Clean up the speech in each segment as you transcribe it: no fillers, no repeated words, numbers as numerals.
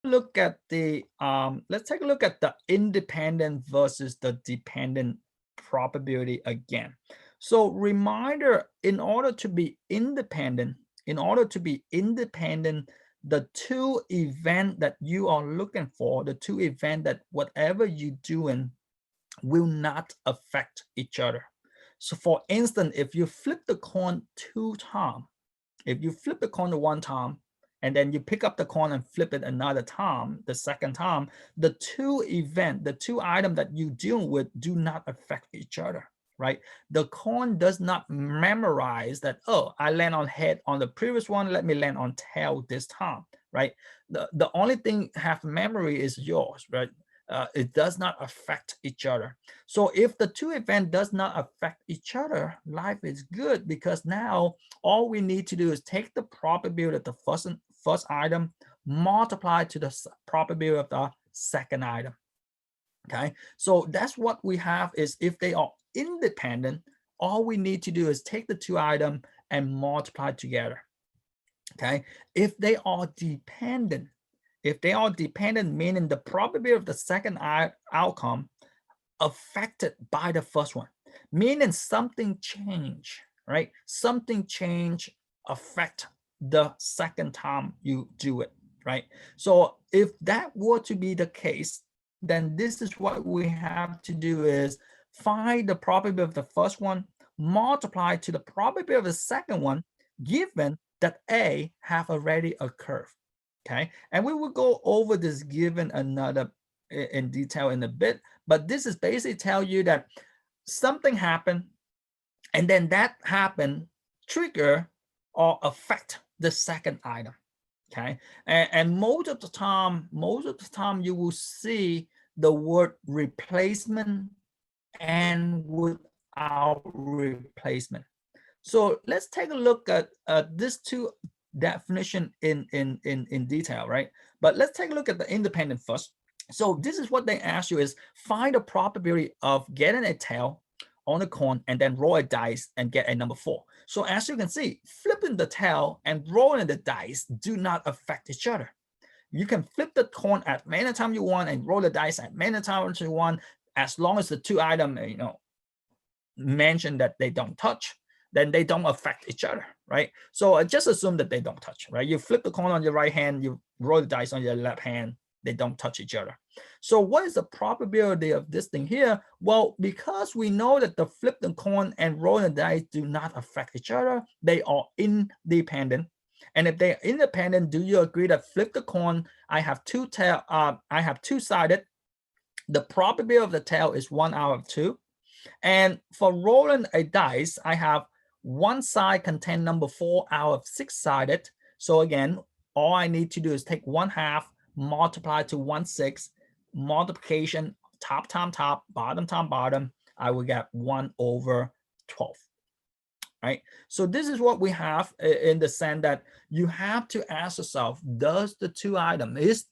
look at the let's take a look at the independent versus the dependent probability again. So reminder, in order to be independent, the two event that you are looking for, the two event that whatever you doing will not affect each other. So for instance, if you flip the coin 2 times, if you flip the coin one time and then you pick up the coin and flip it another time, the second time, the two items that you deal with do not affect each other, right? The coin does not memorize that, oh, I land on head on the previous one, let me land on tail this time, right? The only thing have memory is yours, right? It does not affect each other. So if the two events does not affect each other, life is good, because now all we need to do is take the probability of the first item, multiply to the probability of the second item. Okay, so that's what we have is if they are independent, all we need to do is take the two items and multiply together. Okay, if they are dependent, meaning the probability of the second outcome affected by the first one, meaning something changed, right? Something change affect the second time you do it, right? So if that were to be the case, then this is what we have to do is find the probability of the first one, multiply to the probability of the second one, given that A have already occurred. Okay, and we will go over this given another in detail in a bit, but this is basically tell you that something happened, and then that happened trigger or affect the second item. Okay, and most of the time you will see the word replacement and without replacement. So let's take a look at these two definition in detail, right? But let's take a look at the independent first. So this is what they ask you is find the probability of getting a tail on a coin and then roll a dice and get a number 4. So as you can see, flipping the tail and rolling the dice do not affect each other. You can flip the coin at many times you want and roll the dice at many times you want, as long as the two items, mention that they don't touch, then they don't affect each other, right? So just assume that they don't touch, right? You flip the coin on your right hand, you roll the dice on your left hand, they don't touch each other. So what is the probability of this thing here? Well, because we know that the flip the coin and roll the dice do not affect each other, they are independent. And if they are independent, do you agree that flip the coin, I have two-sided, the probability of the tail is 1 out of 2. And for rolling a dice, I have one side contain number 4 out of 6-sided. So again, all I need to do is take 1/2, multiply to 1/6, multiplication, top times top, bottom times bottom, I will get 1/12. Right? So this is what we have in the sense that you have to ask yourself, does the two item, is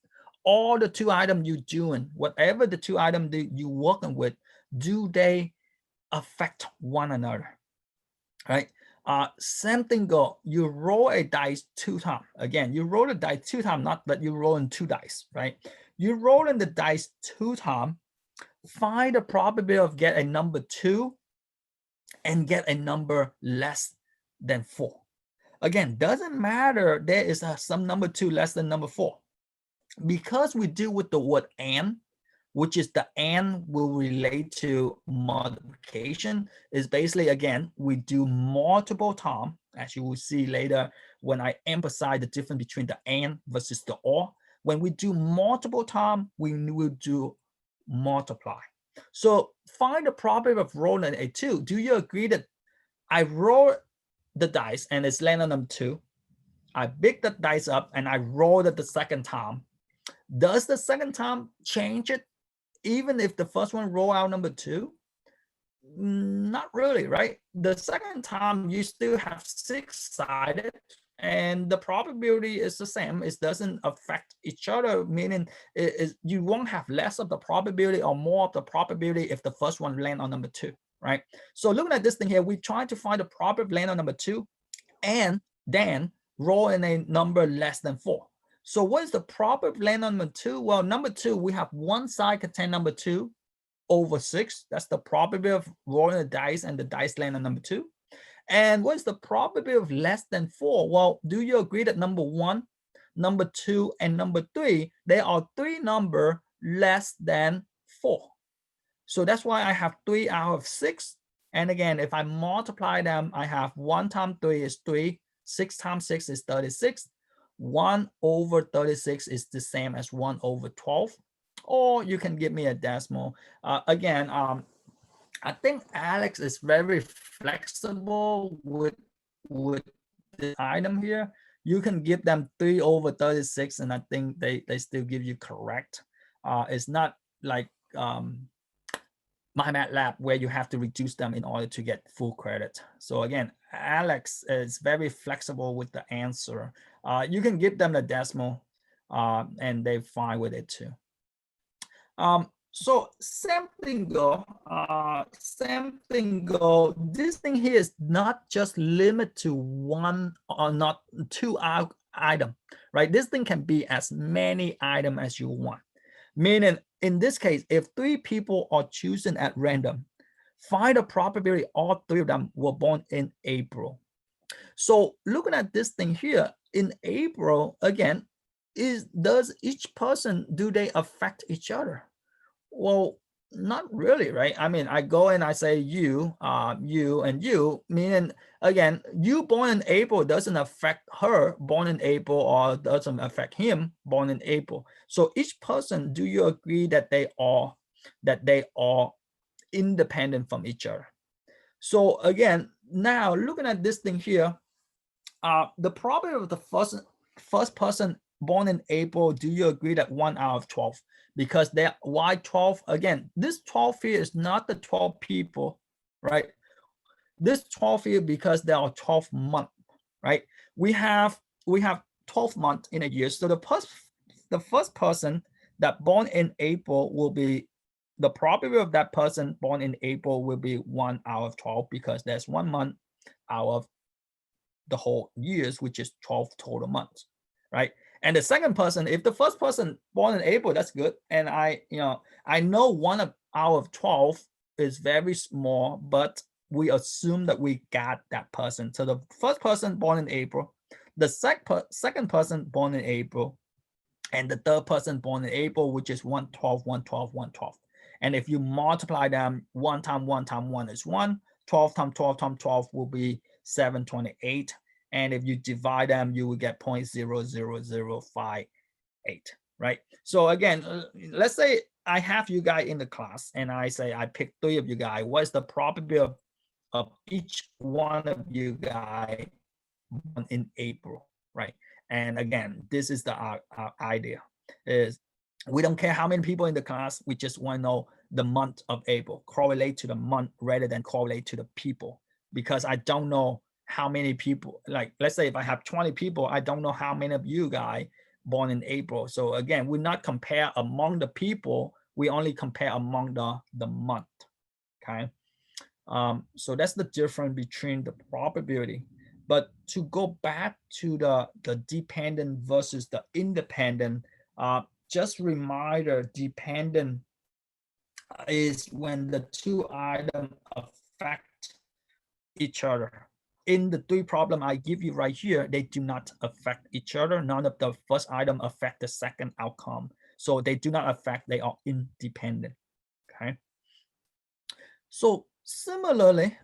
all the two items you're doing, whatever the two items that you're working with, do they affect one another, right? Same thing go, you roll a dice 2 times. Again, you roll the dice 2 times, not that you roll in 2 dice, right? You rolling the dice 2 times, find the probability of get a number 2 and get a number less than 4. Again, doesn't matter there is some number 2 less than number 4. Because we deal with the word and, which is the and will relate to multiplication, is basically, again, we do multiple times, as you will see later when I emphasize the difference between the and versus the or. When we do multiple times, we will do multiply. So find the probability of rolling a 2. Do you agree that I roll the dice and it's landing on number 2? I pick the dice up and I roll it the second time. Does the second time change it? Even if the first one roll out number 2? Not really, right? The second time you still have 6-sided and the probability is the same. It doesn't affect each other, meaning you won't have less of the probability or more of the probability if the first one land on number 2, right? So looking at this thing here, we try to find the probability land on number 2 and then roll in a number less than 4. So what is the probability of land on number 2? Well, number 2, we have one side contain number 2 over 6. That's the probability of rolling the dice and the dice land on number 2. And what is the probability of less than 4? Well, do you agree that number 1, number 2, and number 3, they are 3 number less than 4? So that's why I have 3 out of 6. And again, if I multiply them, I have 1 times 3 is 3, 6 times 6 is 36. 1 over 36 is the same as 1 over 12. Or you can give me a decimal. Again, I think Alex is very flexible with this item here. You can give them 3 over 36, and I think they still give you correct. It's not like MyMathLab where you have to reduce them in order to get full credit. So again, Alex is very flexible with the answer. You can give them the decimal and they're fine with it too. So same thing go. This thing here is not just limited to 1 or not 2 item, right? This thing can be as many items as you want. Meaning, in this case, if 3 people are chosen at random, find the probability all 3 of them were born in April. So looking at this thing here, in April, again, does each person, do they affect each other? Well, not really, right? I mean, I go and I say you, you, and you, meaning, again, you born in April doesn't affect her born in April or doesn't affect him born in April. So each person, do you agree that they are independent from each other? So again, now looking at this thing here, the probability of the first person born in April, do you agree that 1 out of 12? Because they're, why 12? Again, this 12 here is not the 12 people, right? This 12 here because there are 12 months, right? We have 12 months in a year. So the first person that born in April will be, the probability of that person born in April will be 1 out of 12 because there's 1 month out of the whole years, which is 12 total months, right? And the second person, if the first person born in April, that's good. And I know 1 out of 12 is very small, but we assume that we got that person. So the first person born in April, the second person born in April, and the third person born in April, which is 112, 112, 112. And if you multiply them, 1 times 1 times 1 is 1, 12 times 12 times 12 will be 728. And if you divide them, you will get 0.00058, right? So again, let's say I have you guys in the class and I say I pick 3 of you guys. What's the probability of each one of you guys in April, right? And again, this is our idea is we don't care how many people in the class. We just want to know the month of April, correlate to the month rather than correlate to the people, because I don't know how many people, like let's say if I have 20 people, I don't know how many of you guys born in April. So again, we not compare among the people, we only compare among the month, okay? So that's the difference between the probability. But to go back to the dependent versus the independent, just reminder, dependent is when the 2 items affect each other. In the 3 problem I give you right here, they do not affect each other. None of the first item affect the second outcome. So they do not affect, they are independent, okay? So similarly,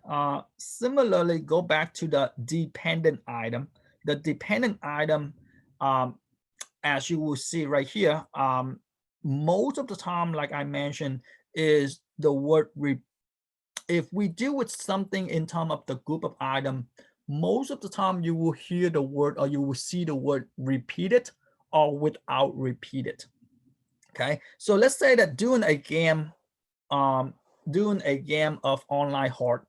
go back to the dependent item. The dependent item, as you will see right here, most of the time, like I mentioned, is the word if we deal with something in terms of the group of item, most of the time you will hear the word or you will see the word repeated or without repeated. Okay, so let's say that doing a game of online hard,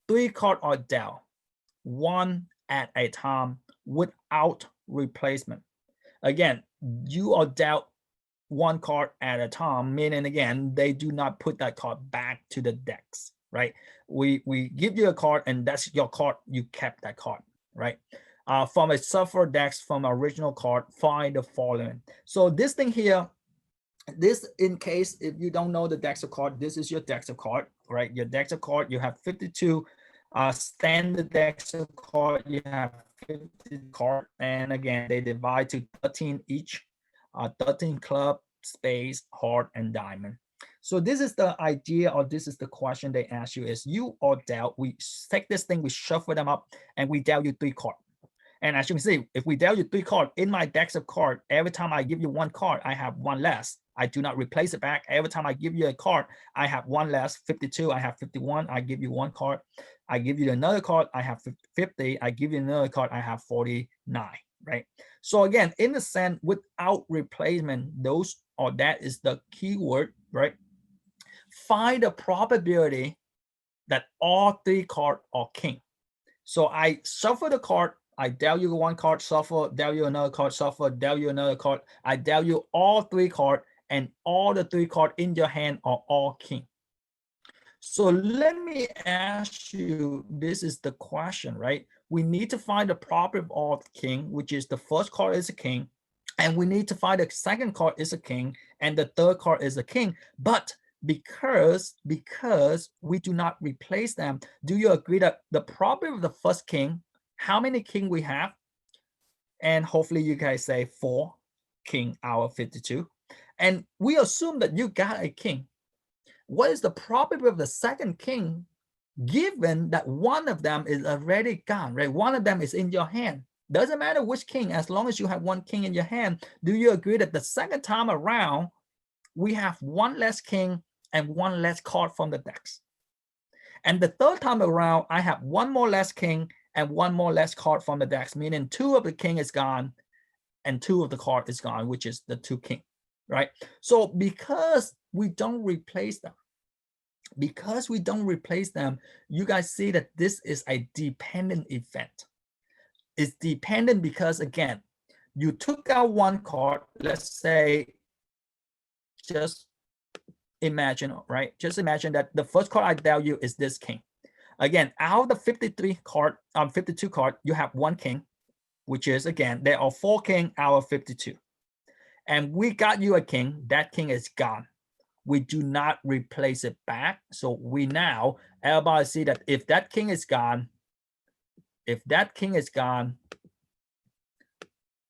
3 cards are dealt, 1 at a time without replacement. Again, you are dealt 1 card at a time, meaning again, they do not put that card back to the decks, right? We give you a card and that's your card, you kept that card, right? from a shuffled deck from original card, find the following. So this thing here, this in case if you don't know the decks of card, this is your decks of card, right? Your decks of card, you have 52 standard decks of card, you have 50 card, and again they divide to 13 each, 13 club, spades, heart, and diamond. So this is the idea, or this is the question they ask you is you or dealt, we take this thing, we shuffle them up, and we dealt you 3 cards. And as you can see, if we dealt you 3 cards in my decks of card, every time I give you 1 card, I have 1 less. I do not replace it back. Every time I give you a card, I have 1 less. 52, I have 51. I give you 1 card. I give you another card, I have 50. I give you another card, I have 49, right? So again, in the sense, without replacement, those or that is the keyword, right? Find the probability that all 3 cards are king. So I shuffle the card, I dealt you 1 card, shuffle, dealt you another card, shuffle, dealt you another card. I dealt you all 3 cards, and all the 3 cards in your hand are all king. So let me ask you, this is the question, right? We need to find the probability of all king, which is the first card is a king, and we need to find the second card is a king, and the third card is a king. But because we do not replace them, do you agree that the probability of the first king, how many king we have? And hopefully you guys say 4 king out of 52. And we assume that you got a king. What is the probability of the second king, given that one of them is already gone, right? One of them is in your hand. Doesn't matter which king, as long as you have 1 king in your hand. Do you agree that the second time around, we have 1 less king and 1 less card from the decks? And the third time around, I have 1 more less king and 1 more less card from the decks, meaning 2 of the king is gone and 2 of the card is gone, which is the 2 king, right? So because we don't replace them, you guys see that this is a dependent event. It's dependent because, again, you took out 1 card, let's say, just imagine, right? Just imagine that the first card I dealt you is this king. Again, out of the 52 card, you have 1 king, which is, again, there are 4 king out of 52. And we got you a king, that king is gone. We do not replace it back. So we now, everybody see that if that king is gone,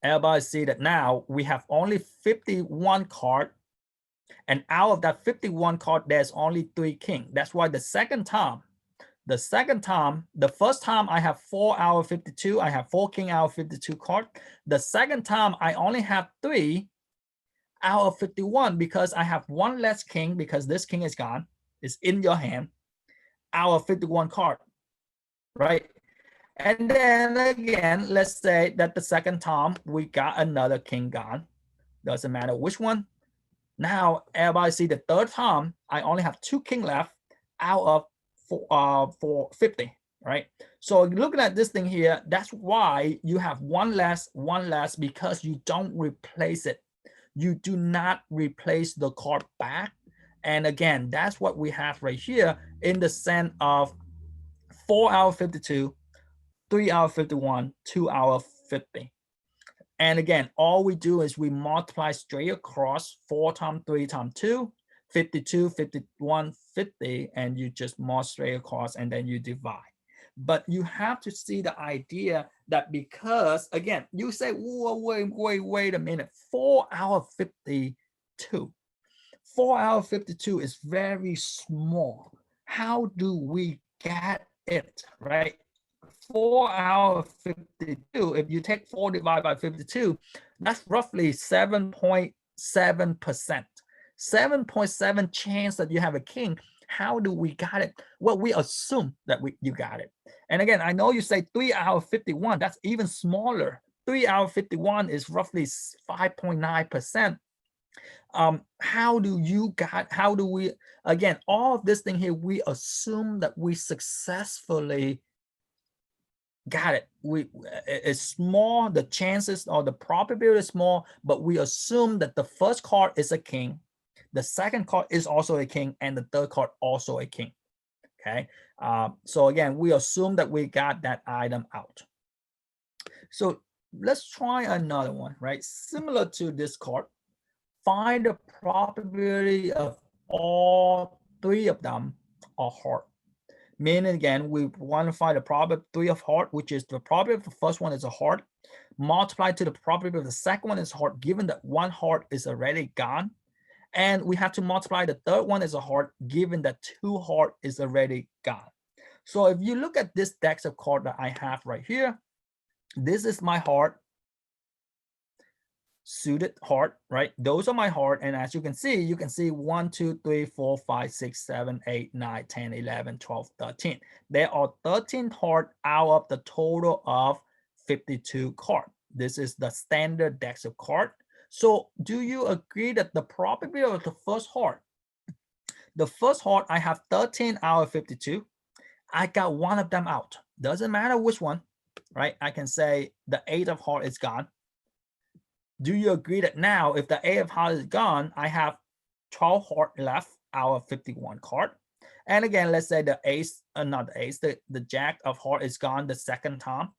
everybody see that now we have only 51 card. And out of that 51 card, there's only 3 king. That's why the first time I have 4 out of 52, I have 4 king out of 52 card. The second time I only have 3 out of 51 because I have 1 less king, because this king is gone, it's in your hand, out of 51 card, right? And then again, let's say that the second time we got another king gone. Doesn't matter which one. Now everybody see the third time I only have 2 king left out of 50, right? So looking at this thing here, that's why you have 1 less, because you don't replace it. You do not replace the card back. And again, that's what we have right here in the sense of 4 out of 52, 3 out of 51, 2 out of 50. And again, all we do is we multiply straight across 4 times 3 times 2, 52, 51, 50, and you just multiply straight across and then you divide. But you have to see the idea that because, again, you say, wait a minute, 4 out of 52. 4 out of 52 is very small. How do we get it, right? 4 out of 52, if you take 4 divided by 52, that's roughly 7.7%. 7.7 chance that you have a king. How do we got it? Well, we assume that you got it. And again, I know you say 3 out of 51, that's even smaller. 3 out of 51 is roughly 5.9%. How do we, again, all of this thing here, we assume that we successfully got it. It's small, the chances or the probability is small, but we assume that the first card is a king, the second card is also a king, and the third card also a king. Okay, so again, we assume that we got that item out. So let's try another one, right? Similar to this card. Find the probability of all three of them are hard. Meaning again, we want to find the probability of 3 of heart, which is the probability of the first one is a heart, multiplied to the probability of the second one is heart, given that one heart is already gone. And we have to multiply the third one as a heart, given that 2 heart is already gone. So if you look at this deck of cards that I have right here, this is my heart, suited heart, right? Those are my heart. And as you can see 1, 2, 3, 4, 5, 6, 7, 8, 9, 10, 11, 12, 13. There are 13 heart out of the total of 52 card. This is the standard deck of card. So do you agree that the probability of the first heart, I have 13 out of 52. I got one of them out. Doesn't matter which one, right? I can say the 8 of heart is gone. Do you agree that now if the 8 of heart is gone, I have 12 heart left out of 51 card? And again, let's say the ace, not the ace, the jack of heart is gone the second time.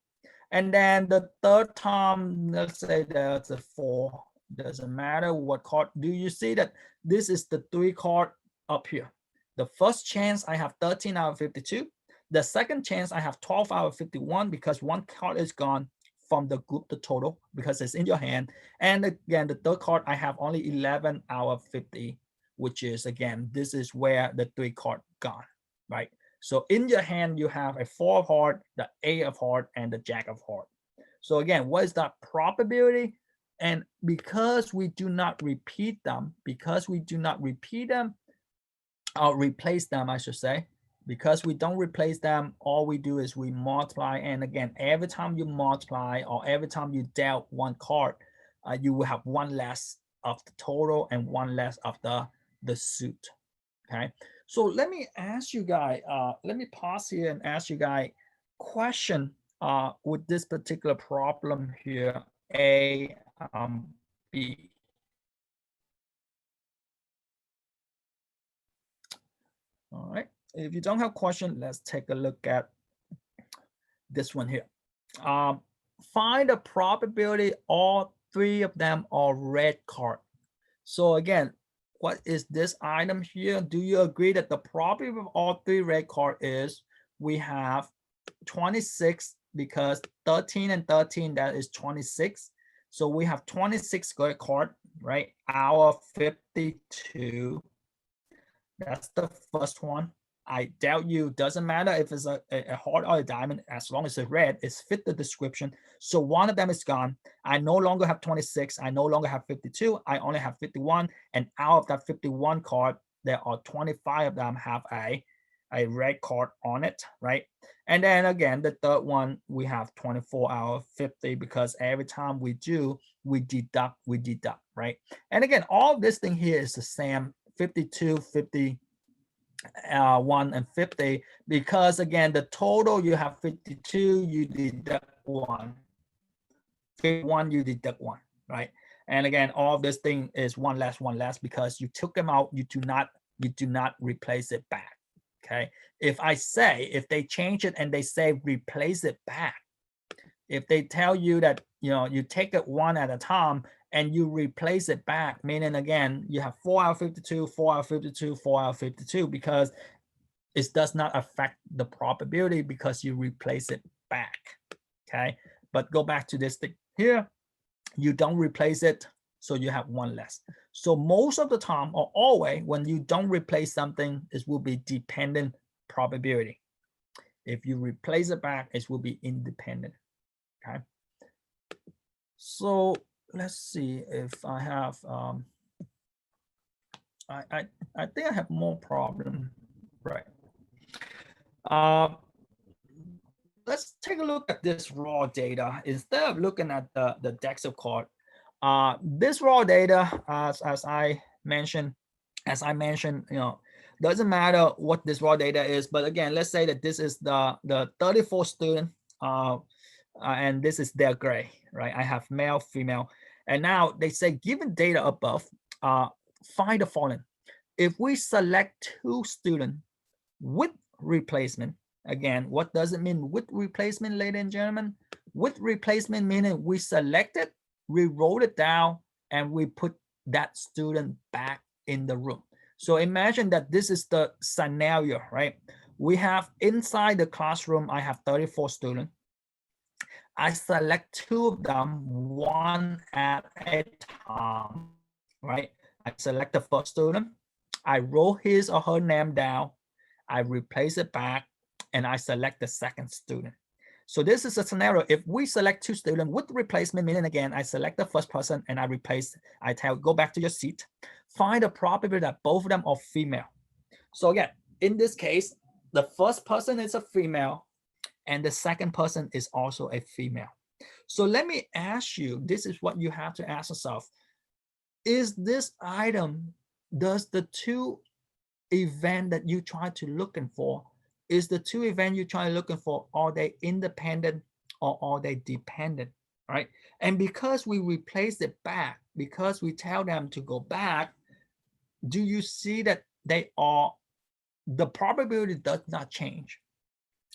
And then the third time, let's say there's a 4. Doesn't matter what card. Do you see that this is the 3 card up here? The first chance I have 13 out of 52. The second chance I have 12 out of 51 because one card is gone from the group, the total, because it's in your hand. And again, the third card, I have only 11 out of 50, which is, again, this is where the 3 card gone, right? So in your hand, you have a 4 of heart, the 8 of heart, and the jack of heart. So again, what is that probability? And because we do not repeat them, I'll replace them, I should say. Because we don't replace them, all we do is we multiply. And again, every time you multiply or every time you dealt one card, you will have one less of the total and one less of the suit. Okay. So let me ask you guys, let me pause here and ask you guys question with this particular problem here, A, B. All right. If you don't have question, let's take a look at this one here. Find the probability all 3 of them are red card. So again, what is this item here? Do you agree that the probability of all 3 red card is we have 26, because 13 and 13, that is 26. So we have 26 red card, right? Out of 52. That's the first one. I doubt you, doesn't matter if it's a heart or a diamond, as long as it's red, it's fit the description. So one of them is gone. I no longer have 26. I no longer have 52. I only have 51. And out of that 51 card, there are 25 of them have a red card on it, right? And then again, the third one, we have 24 out of 50 because every time we do, we deduct, right? And again, all this thing here is the same, 52, 50, 1 and 50, because again, the total you have 52, you deduct 1. 51, you deduct 1, right? And again, all this thing is one less because you took them out, you do not replace it back. Okay. If they change it and they say replace it back, if they tell you that, you take it one at a time and you replace it back, meaning again, you have 4 out of 52, 4 out of 52, 4 out of 52, because it does not affect the probability because you replace it back. Okay. But go back to this thing here, you don't replace it, so you have one less. So most of the time, or always, when you don't replace something, it will be dependent probability. If you replace it back, it will be independent. Okay. So let's see if I have, I think I have more problem, right? Let's take a look at this raw data instead of looking at the Dexel card. This raw data, as I mentioned, doesn't matter what this raw data is, but again, let's say that this is the 34 student, and this is their grade, right? I have male, female, and now they say given data above, find the following. If we select 2 students with replacement, Again, what does it mean with replacement, ladies and gentlemen? With replacement meaning we select it, we wrote it down, and we put that student back in the room. So imagine that this is the scenario, right? We have inside the classroom, I have 34 students. I select 2 of them, one at a time, right? I select the first student, I wrote his or her name down, I replace it back, and I select the second student. So this is a scenario. If we select 2 students with replacement, meaning again, I select the first person and I replace, I tell, go back to your seat, find the probability that both of them are female. So again, in this case, the first person is a female and the second person is also a female. So let me ask you, this is what you have to ask yourself. Is this item, does the 2 event that you try to looking for, is the 2 event you try looking for, are they independent or are they dependent, right? And because we replace it back, because we tell them to go back, do you see that they are, the probability does not change,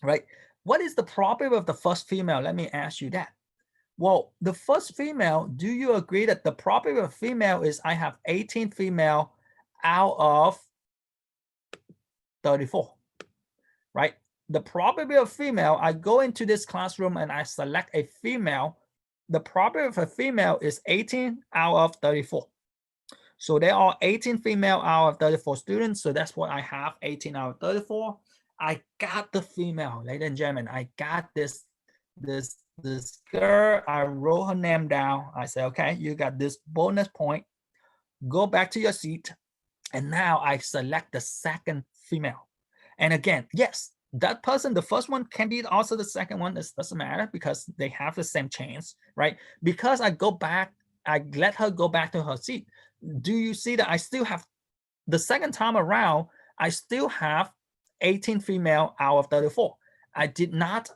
right? What is the probability of the first female? Let me ask you that. Well, the first female, do you agree that the probability of female is I have 18 female out of 34, right? The probability of female, I go into this classroom and I select a female. The probability of a female is 18 out of 34. So there are 18 female out of 34 students. So that's what I have, 18 out of 34. I got the female, ladies and gentlemen. I got this girl. I wrote her name down. I say, okay, you got this bonus point. Go back to your seat. And now I select the second female. And again, yes, that person, the first one can be also the second one. It doesn't matter because they have the same chance, right? Because I go back, I let her go back to her seat. Do you see that I still have, the second time around, I still have 18 female out of 34. I do not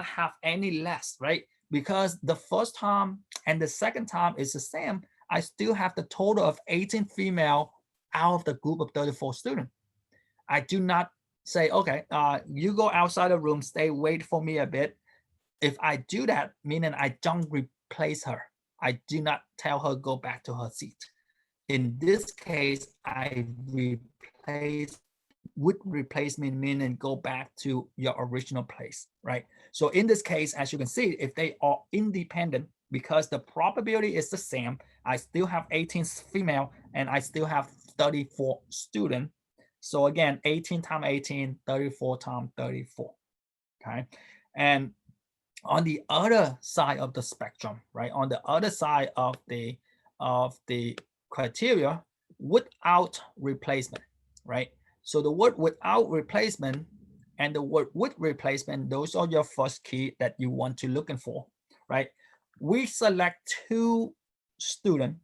have any less, right? Because the first time and the second time is the same. I still have the total of 18 female out of the group of 34 students. I do not say, okay, you go outside the room, stay, wait for me a bit. If I do that, meaning I don't replace her. I do not tell her go back to her seat. In this case, I replace with replacement, meaning go back to your original place, right? So in this case, as you can see, if they are independent, because the probability is the same, I still have 18 female and I still have 34 student. So again, 18 times 18, 34 times 34, okay? And on the other side of the spectrum, right? On the other side of the criteria, without replacement, right? So the word without replacement and the word with replacement, those are your first key that you want to looking for, right? We select 2 students.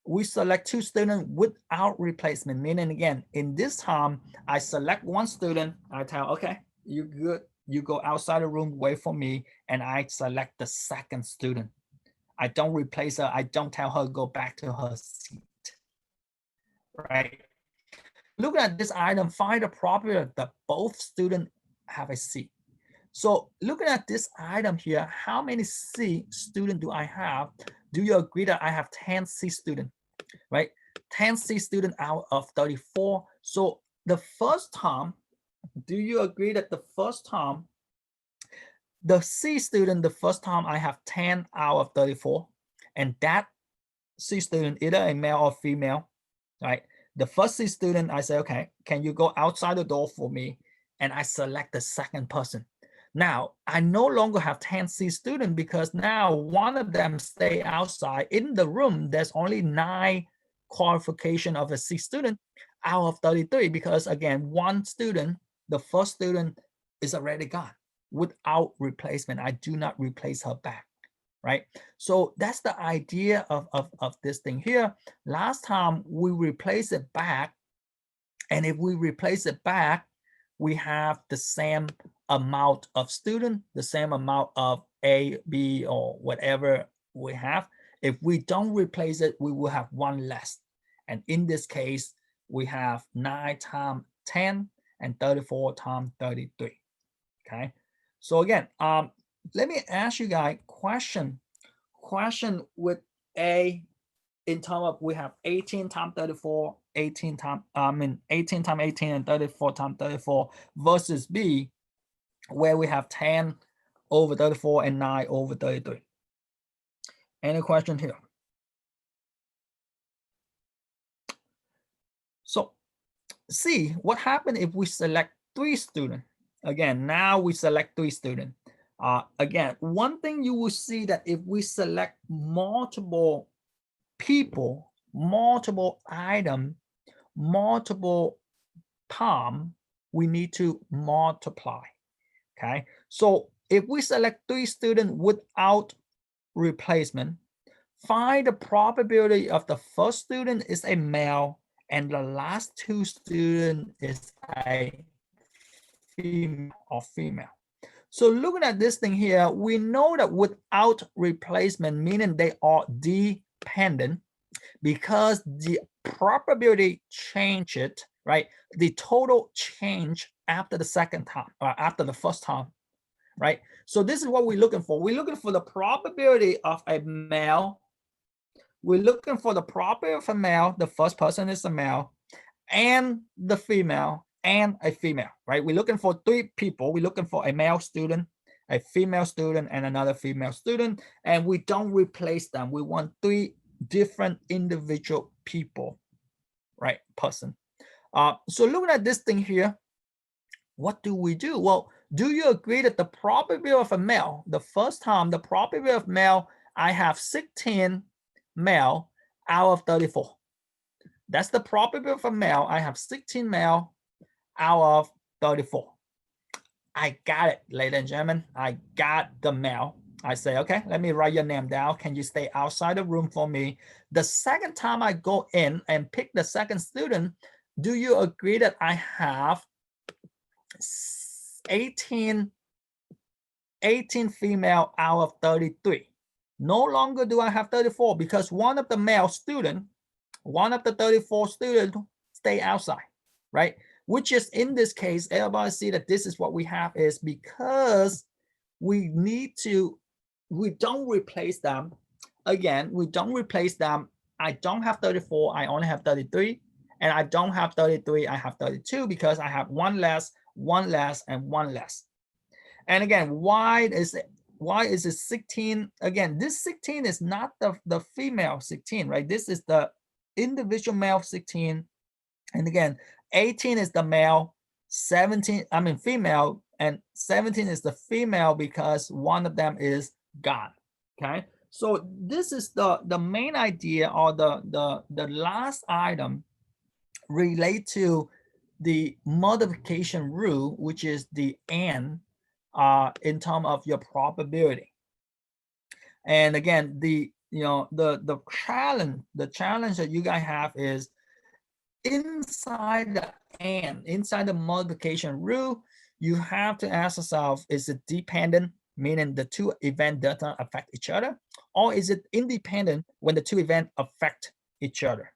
We select 2 students without replacement, meaning again, in this time, I select 1 student, I tell, okay, you good, you go outside the room, wait for me, and I select the second student. I don't replace her, I don't tell her go back to her seat, right? Look at this item, find the probability that both students have a C. So looking at this item here, how many C students do I have? Do you agree that I have 10 C students, right? 10 C students out of 34. So the first time, do you agree that the first time, the C student, the first time I have 10 out of 34, and that C student, either a male or female, right? The first C student, I say, okay, can you go outside the door for me? And I select the second person. Now, I no longer have 10 C students because now one of them stay outside. In the room, there's only 9 qualification of a C student out of 33 because again, one student, the first student is already gone without replacement. I do not replace her back, right? So that's the idea of this thing here. Last time we replace it back, and if we replace it back, we have the same amount of student, the same amount of A, B, or whatever we have. If we don't replace it, we will have 1 less. And in this case, we have 9 times 10, and 34 times 33. Okay, so again, let me ask you guys question with A in terms of we have 18 times 34, 18 times 18 and 34 times 34 versus B where we have 10 over 34 and 9 over 33. Any question here? So see what happened if we select 3 students. Again, now we select 3 students. Again, one thing you will see that if we select multiple people, multiple items, multiple time, we need to multiply. Okay, so if we select 3 students without replacement, find the probability of the first student is a male and the last 2 students is a female. So looking at this thing here, we know that without replacement, meaning they are dependent, because the probability change it, right? The total change after the second time or after the first time, right? So this is what we're looking for. We're looking for the probability of a male. We're looking for the probability of a male. The first person is a male, and the female and a female, right? We're looking for 3 people. We're looking for a male student, a female student, and another female student, and we don't replace them. We want 3 different individual people, right? Person. So looking at this thing here, what do we do? Well, do you agree that the probability of a male, the first time, the probability of male, I have 16 male out of 34. That's the probability of a male. I have 16 male out of 34. I got it, ladies and gentlemen. I got the male. I say, okay, let me write your name down. Can you stay outside the room for me? The second time I go in and pick the second student, do you agree that I have 18 female out of 33? No longer do I have 34 because one of the male student, one of the 34 students stay outside, right? Which is in this case, everybody see that this is what we have is because we don't replace them. Again, we don't replace them. I don't have 34, I only have 33. And I don't have 33, I have 32 because I have one less, and one less. And again, why is it 16? Again, this 16 is not the female 16, right? This is the individual male 16. And again, 18 is the male, 17, female, and 17 is the female because one of them is gone. Okay. So this is the main idea, or the last item relate to the multiplication rule, which is the n in terms of your probability. And again, the challenge that you guys have is inside the n, inside the multiplication rule, you have to ask yourself, is it dependent, meaning the 2 events does not affect each other, or is it independent when the 2 events affect each other?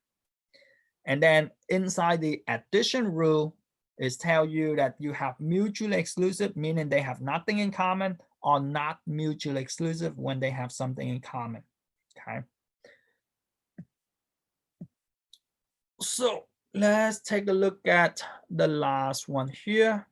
And then inside the addition rule is tell you that you have mutually exclusive, meaning they have nothing in common, or not mutually exclusive when they have something in common. Okay. So let's take a look at the last one here.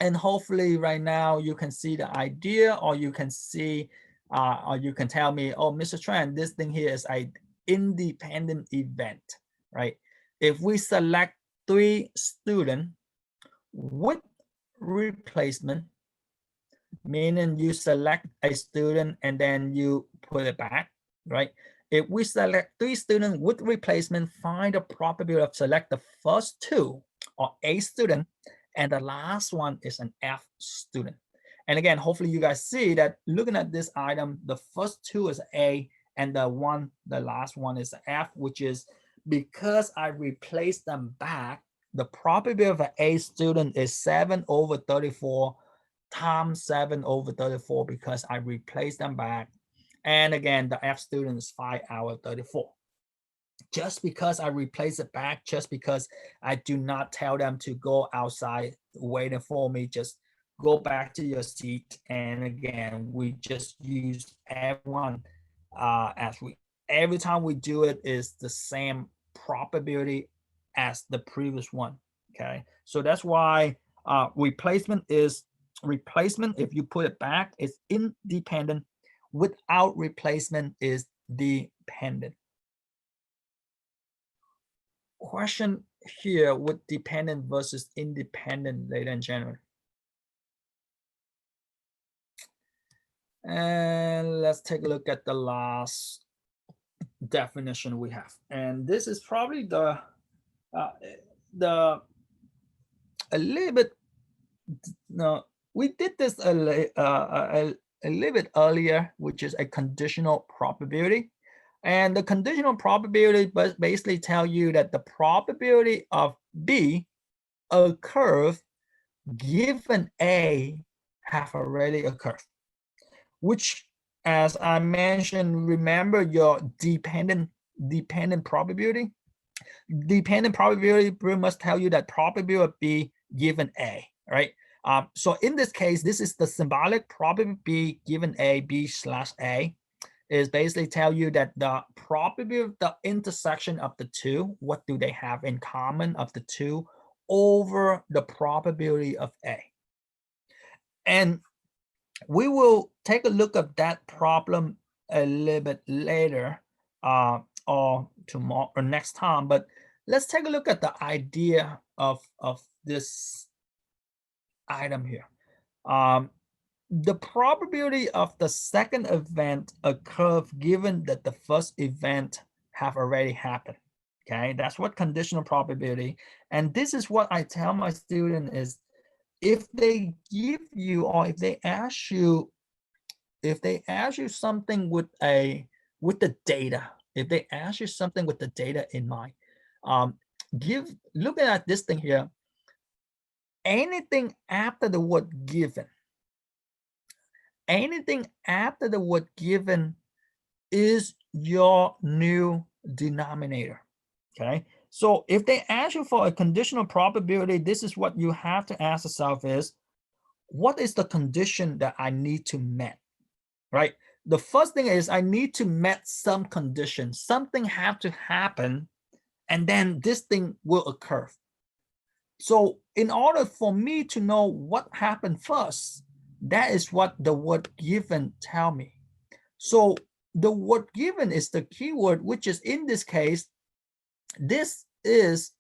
And hopefully right now you can see the idea, or you can see, or you can tell me, oh, Mr. Tran, this thing here is an independent event, right? If we select 3 students with replacement, meaning you select a student and then you put it back, right? If we select 3 students with replacement, find the probability of select the first 2 or A student, and the last one is an F student. And again, hopefully you guys see that looking at this item, the first 2 is A, and the last one is F, which is because I replaced them back, the probability of an A student is 7 over 34 times 7 over 34 because I replaced them back. And again, the F student is 5 out of 34. just because I replace it back, just because I do not tell them to go outside waiting for me, just go back to your seat. And again, we just use everyone as we, every time we do it is the same probability as the previous one. Okay, so that's why replacement is replacement. If you put it back, it's independent. Without replacement is dependent. Question here with dependent versus independent, ladies and gentlemen. And let's take a look at the last definition we have. And this is probably the a little bit, no, we did this a little bit earlier, which is a conditional probability. And the conditional probability basically tell you that the probability of B, a curve, given A, have already occurred, which, as I mentioned, remember your dependent probability. Dependent probability pretty much tell you that probability of B given A, right? So in this case, this is the symbolic probability B given A, B slash A, is basically tell you that the probability of the intersection of the two, what do they have in common of the two, over the probability of A. And we will take a look at that problem a little bit later or tomorrow or next time, but let's take a look at the idea of this item here. The probability of the second event occur given that the first event have already happened. Okay, that's what conditional probability. And this is what I tell my student is, if they give you, or if they ask you something with the data, if they ask you something with the data in mind, looking at this thing here, anything after the word given, anything after the word given is your new denominator. Okay, so if they ask you for a conditional probability, this is what you have to ask yourself is, what is the condition that I need to met, right? The first thing is I need to met some condition. Something have to happen, and then this thing will occur. So in order for me to know what happened first, that is what the word given tell me. So the word given is the keyword, which is in this case, this is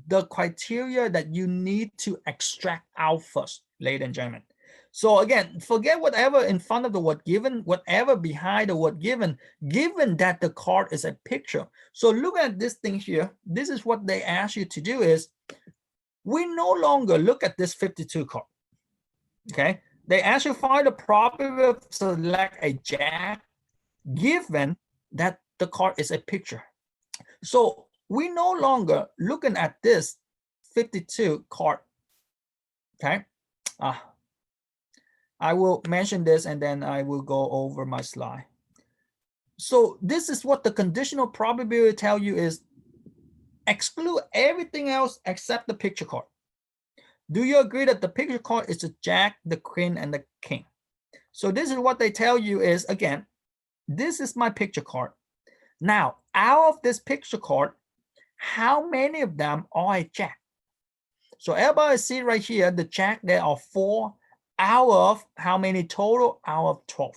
the criteria that you need to extract out first, ladies and gentlemen. So again, forget whatever in front of the word given, whatever behind the word given that the card is a picture. So look at this thing here. This is what they ask you to do is, we no longer look at this 52 card. Okay, they ask you find the probability of select a jack given that the card is a picture. So we no longer looking at this 52 card. Okay, I will mention this and then I will go over my slide. So this is what the conditional probability tell you is, exclude everything else except the picture card. Do you agree that the picture card is the jack, the queen, and the king? So this is what they tell you is, again, this is my picture card. Now, out of this picture card, how many of them are a jack? So everybody see right here, the jack, there are 4 out of how many total? Out of 12.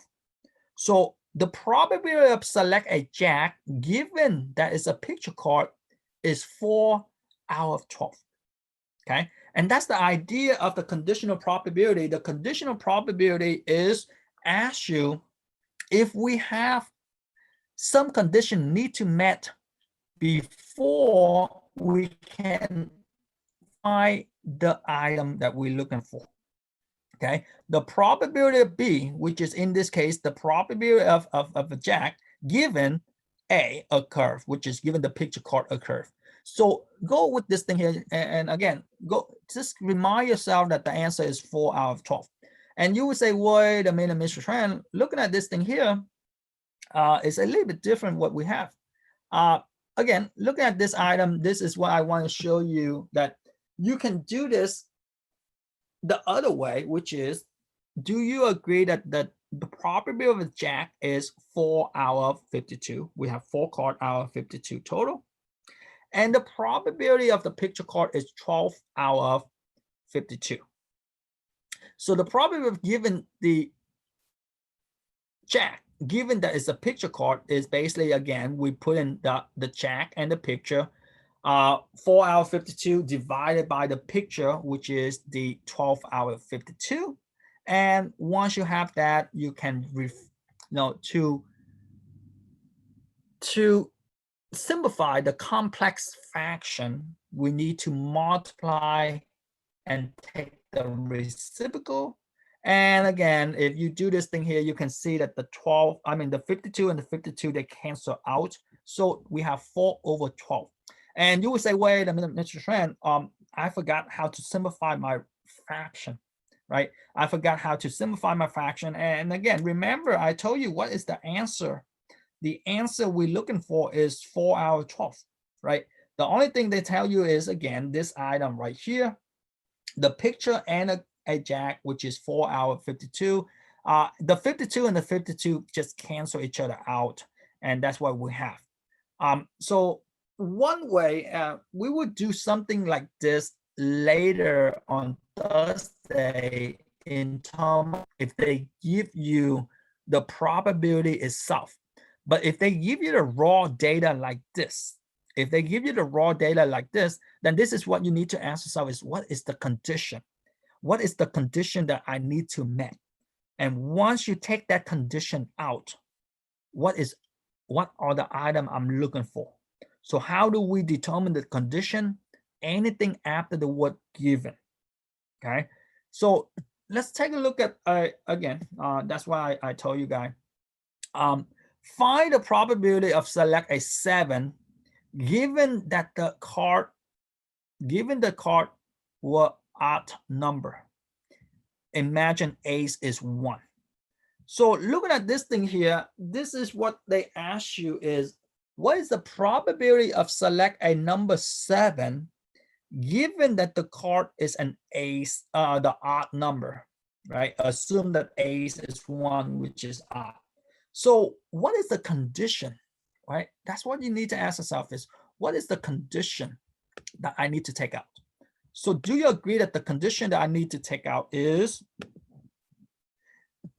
So the probability of select a jack, given that is a picture card, is 4 out of 12. Okay, and that's the idea of the conditional probability. The conditional probability is ask you if we have some condition need to met before we can find the item that we're looking for. Okay, the probability of B, which is in this case the probability of a jack given a curve, which is given the picture card a curve. So go with this thing here, and again, go just remind yourself that the answer is 4 out of 12. And you would say, wait a minute, Mr. Tran, looking at this thing here, it's a little bit different what we have. Again, looking at this item, this is what I want to show you, that you can do this the other way, which is, do you agree that the probability of a jack is 4 out of 52? We have 4 cards out of 52 total. And the probability of the picture card is 12 out of 52. So the probability of given the jack, given that it's a picture card, is basically, again, we put in the jack and the picture, 4 out of 52 divided by the picture, which is the 12 out of 52. And once you have that, you can to simplify the complex fraction, we need to multiply and take the reciprocal. And again, if you do this thing here, you can see that the 52 and the 52, they cancel out. So we have 4 over 12. And you will say, wait a minute, Mr. Tran, I forgot how to simplify my fraction, right? I forgot how to simplify my fraction. And again, remember, I told you what is the answer. The answer we're looking for is 4 out of 12, right? The only thing they tell you is, again, this item right here, the picture and a jack, which is 4 out of 52. The 52 and the 52 just cancel each other out, and that's what we have. So one way, we would do something like this later on Thursday, in terms if they give you the probability itself. But if they give you the raw data like this, then this is what you need to ask yourself, is what is the condition? What is the condition that I need to meet? And once you take that condition out, what are the item I'm looking for? So how do we determine the condition? Anything after the word given. Okay, so let's take a look at again. That's why I told you guys. Find the probability of select a 7, given that the card were odd number. Imagine ace is 1. So looking at this thing here, this is what they ask you is, what is the probability of select a number 7, given that the card is an ace, the odd number, right? Assume that ace is 1, which is odd. So what is the condition, right? That's what you need to ask yourself, is what is the condition that I need to take out? So do you agree that the condition that I need to take out is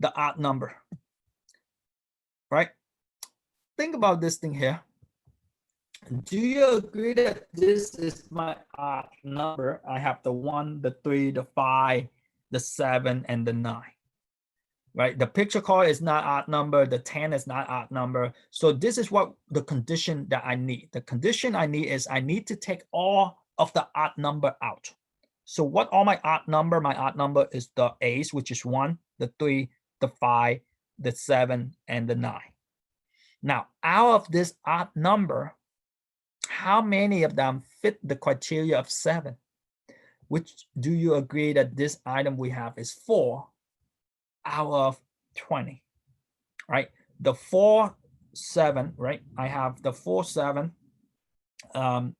the odd number, right? Think about this thing here. Do you agree that this is my odd number? I have the 1, the 3, the 5, the 7, and the 9. Right, the picture card is not odd number, the 10 is not odd number. So this is what the condition that I need. The condition I need is I need to take all of the odd number out. So what are my odd number? My odd number is the ace, which is 1, the 3, the 5, the 7, and the 9. Now, out of this odd number, how many of them fit the criteria of 7? Which do you agree that this item we have is 4 out of 20, right? The 4, 7, right? I have the 4, 7 out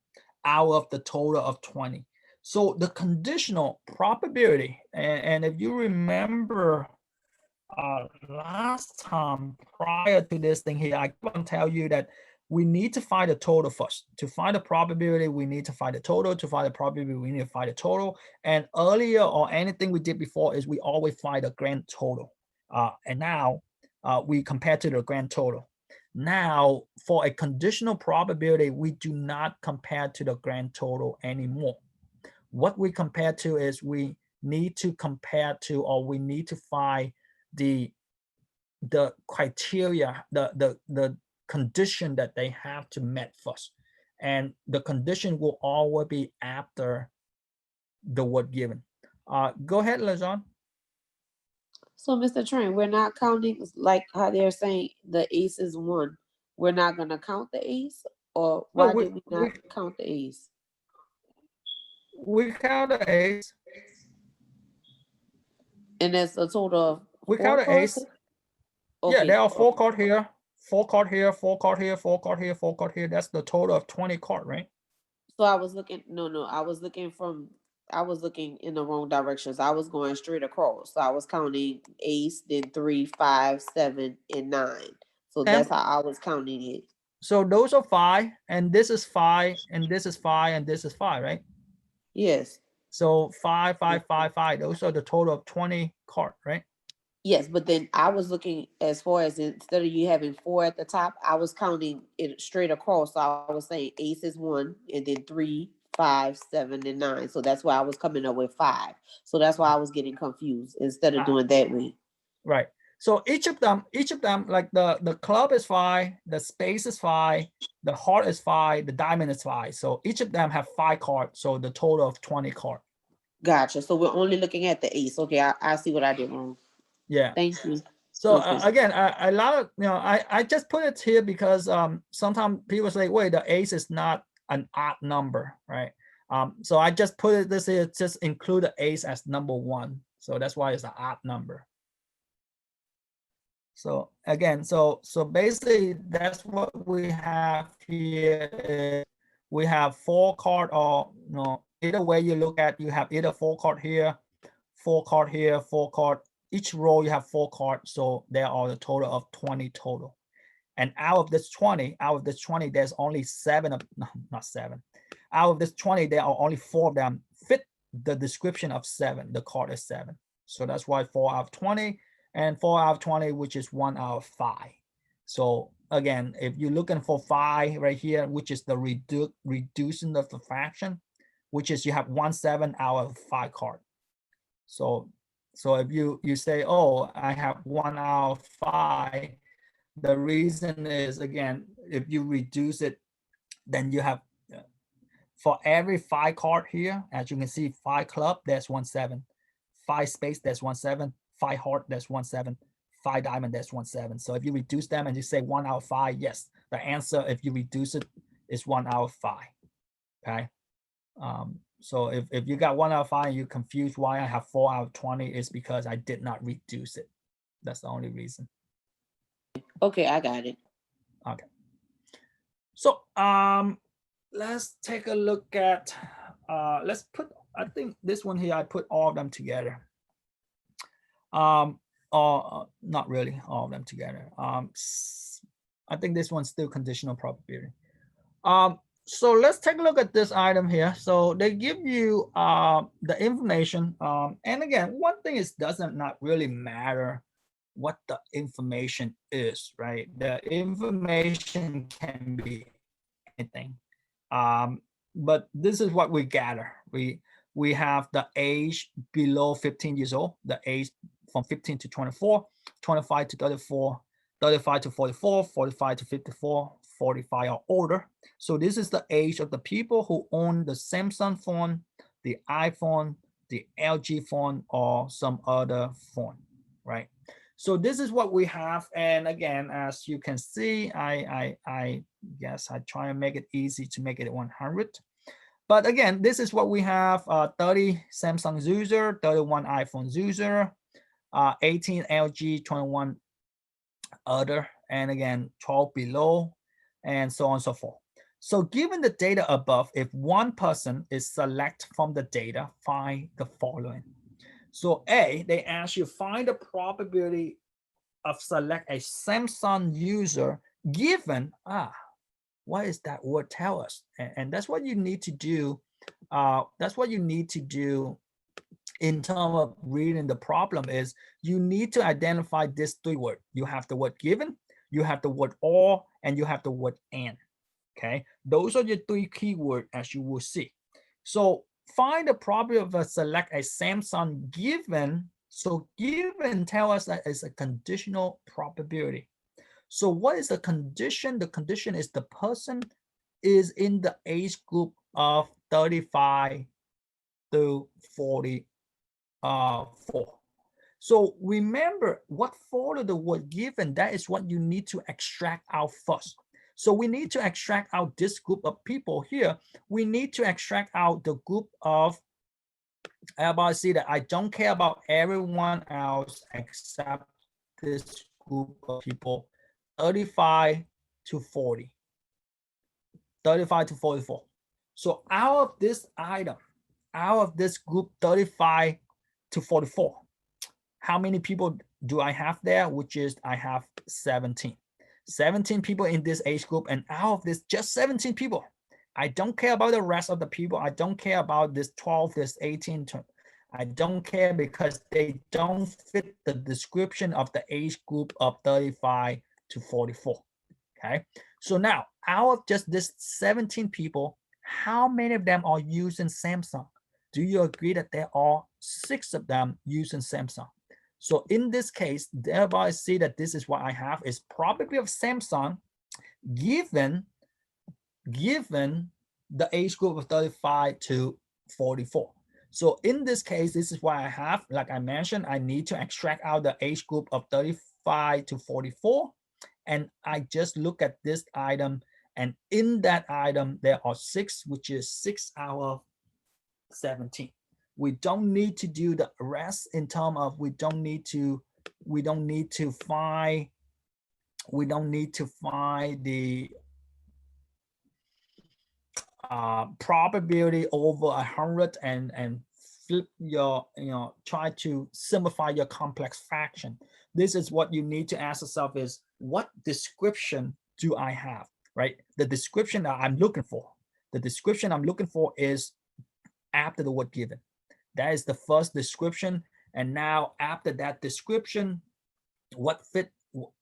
of the total of 20. So the conditional probability, and if you remember last time prior to this thing here, I want to tell you that we need to find the total first. To find the probability, we need to find the total. To find the probability, we need to find the total. And earlier, or anything we did before, is we always find the grand total. And now we compare to the grand total. Now, for a conditional probability, we do not compare to the grand total anymore. What we compare to is we need to compare to, or we need to find the criteria, the condition that they have to meet first. And the condition will always be after the word given. Go ahead, LeJean. So, Mr. Tran, we're not counting, like how they're saying the ace is 1. We're not going to count the ace? Or why do we not count the ace? We count the ace. And that's a total of we count the ace. Okay. Yeah, there are 4 cards here. 4 card here, 4 card here, 4 card here, 4 card here. That's the total of 20 card, right? So I was looking, no, I was looking in the wrong directions. I was going straight across. So I was counting ace, then 3, 5, 7, and 9. So And that's how I was counting it. so those are 5, and this is 5, and this is 5, and this is 5, right? Yes. So 5, 5, 5, 5. Those are the total of 20 card, right? Yes, but then I was looking as far as instead of you having 4 at the top, I was counting it straight across. So I was saying ace is 1, and then 3, 5, 7, and 9. So that's why I was coming up with 5. So that's why I was getting confused instead of doing that way. Right. So each of them, like the club is 5, the space is 5, the heart is 5, the diamond is 5. So each of them have 5 cards. So the total of 20 card. Gotcha. So we're only looking at the ace. Okay, I see what I did wrong. Yeah. Thank you. So Okay. again, a lot of, I just put it here because sometimes people say, wait, the ace is not an odd number, right? So I just put it this here, just include the ace as number 1. So that's why it's an odd number. So again, so basically that's what we have here. Is we have 4 card, or either way you look at, you have either 4 card here, 4 card here, 4 card. Each row you have 4 cards, so there are a total of 20 total. And out of this 20, there's only 7 of, no, not 7. Out of this 20, there are only 4 of them fit the description of 7. The card is 7. So that's why 4 out of 20 and 4 out of 20, which is 1 out of 5. So again, if you're looking for 5 right here, which is the reducing of the fraction, which is you have 1/7 out of 5 card. So if you say, oh, I have 1 out of 5, the reason is, again, if you reduce it, then you have, for every 5 card here, as you can see, 5 club, that's 1/7. 5 space, that's 1/7. 5 heart, that's 1/7. 5 diamond, that's 1/7. So if you reduce them and you say 1 out of 5, yes, the answer, if you reduce it, is 1 out of 5. Okay. So if you got 1 out of 5 and you're confused why I have 4 out of 20, is because I did not reduce it. That's the only reason. Okay, I got it. Okay. So let's take a look at, let's put, I think this one here, I put all of them together. Or not really all of them together. I think this one's still conditional probability. So let's take a look at this item here. So they give you the information. And again, one thing is, doesn't not really matter what the information is, right? The information can be anything. But this is what we gather. We have the age below 15 years old, the age from 15 to 24, 25 to 34, 35 to 44, 45 to 54, 45 or older. So this is the age of the people who own the Samsung phone, the iPhone, the LG phone, or some other phone, right? So this is what we have. And again, as you can see, I guess I try and make it easy to make it 100. But again, this is what we have: 30 Samsung user, 31 iPhone user, 18 LG, 21 other, and again 12 below, and so on and so forth. So given the data above, if one person is select from the data, find the following. So A, they ask you find the probability of select a Samsung user given, what is that word tell us? And that's what you need to do. That's what you need to do in terms of reading the problem, is you need to identify this 3 words. You have the word given, you have the word or, and you have the word and. Okay, those are your 3 keywords, as you will see. So find the probability of a select a Samsung given. So given tell us that it's a conditional probability. So what is the condition? The condition is the person is in the age group of 35 to 44. So remember what follow the word given, that is what you need to extract out first. So we need to extract out this group of people here. We need to extract out the group of, everybody see that I don't care about everyone else except this group of people 35 to 40, 35 to 44. So out of this item, out of this group 35 to 44, how many people do I have there? Which is I have 17. 17 people in this age group, and out of this, just 17 people. I don't care about the rest of the people. I don't care about this 12, this 18. I don't care because they don't fit the description of the age group of 35 to 44. Okay. So now, out of just this 17 people, how many of them are using Samsung? Do you agree that there are 6 of them using Samsung? So in this case, thereby see that this is what I have is probability of Samsung given the age group of 35 to 44. So in this case, this is what I have. Like I mentioned, I need to extract out the age group of 35 to 44. And I just look at this item. And in that item, there are 6, which is 6 out of 17. We don't need to do the rest in terms of we don't need to find the probability over 100 and flip your, try to simplify your complex fraction. This is what you need to ask yourself is, what description do I have, right? The description that I'm looking for. The description I'm looking for is after the word given. That is the first description. And now after that description, what fit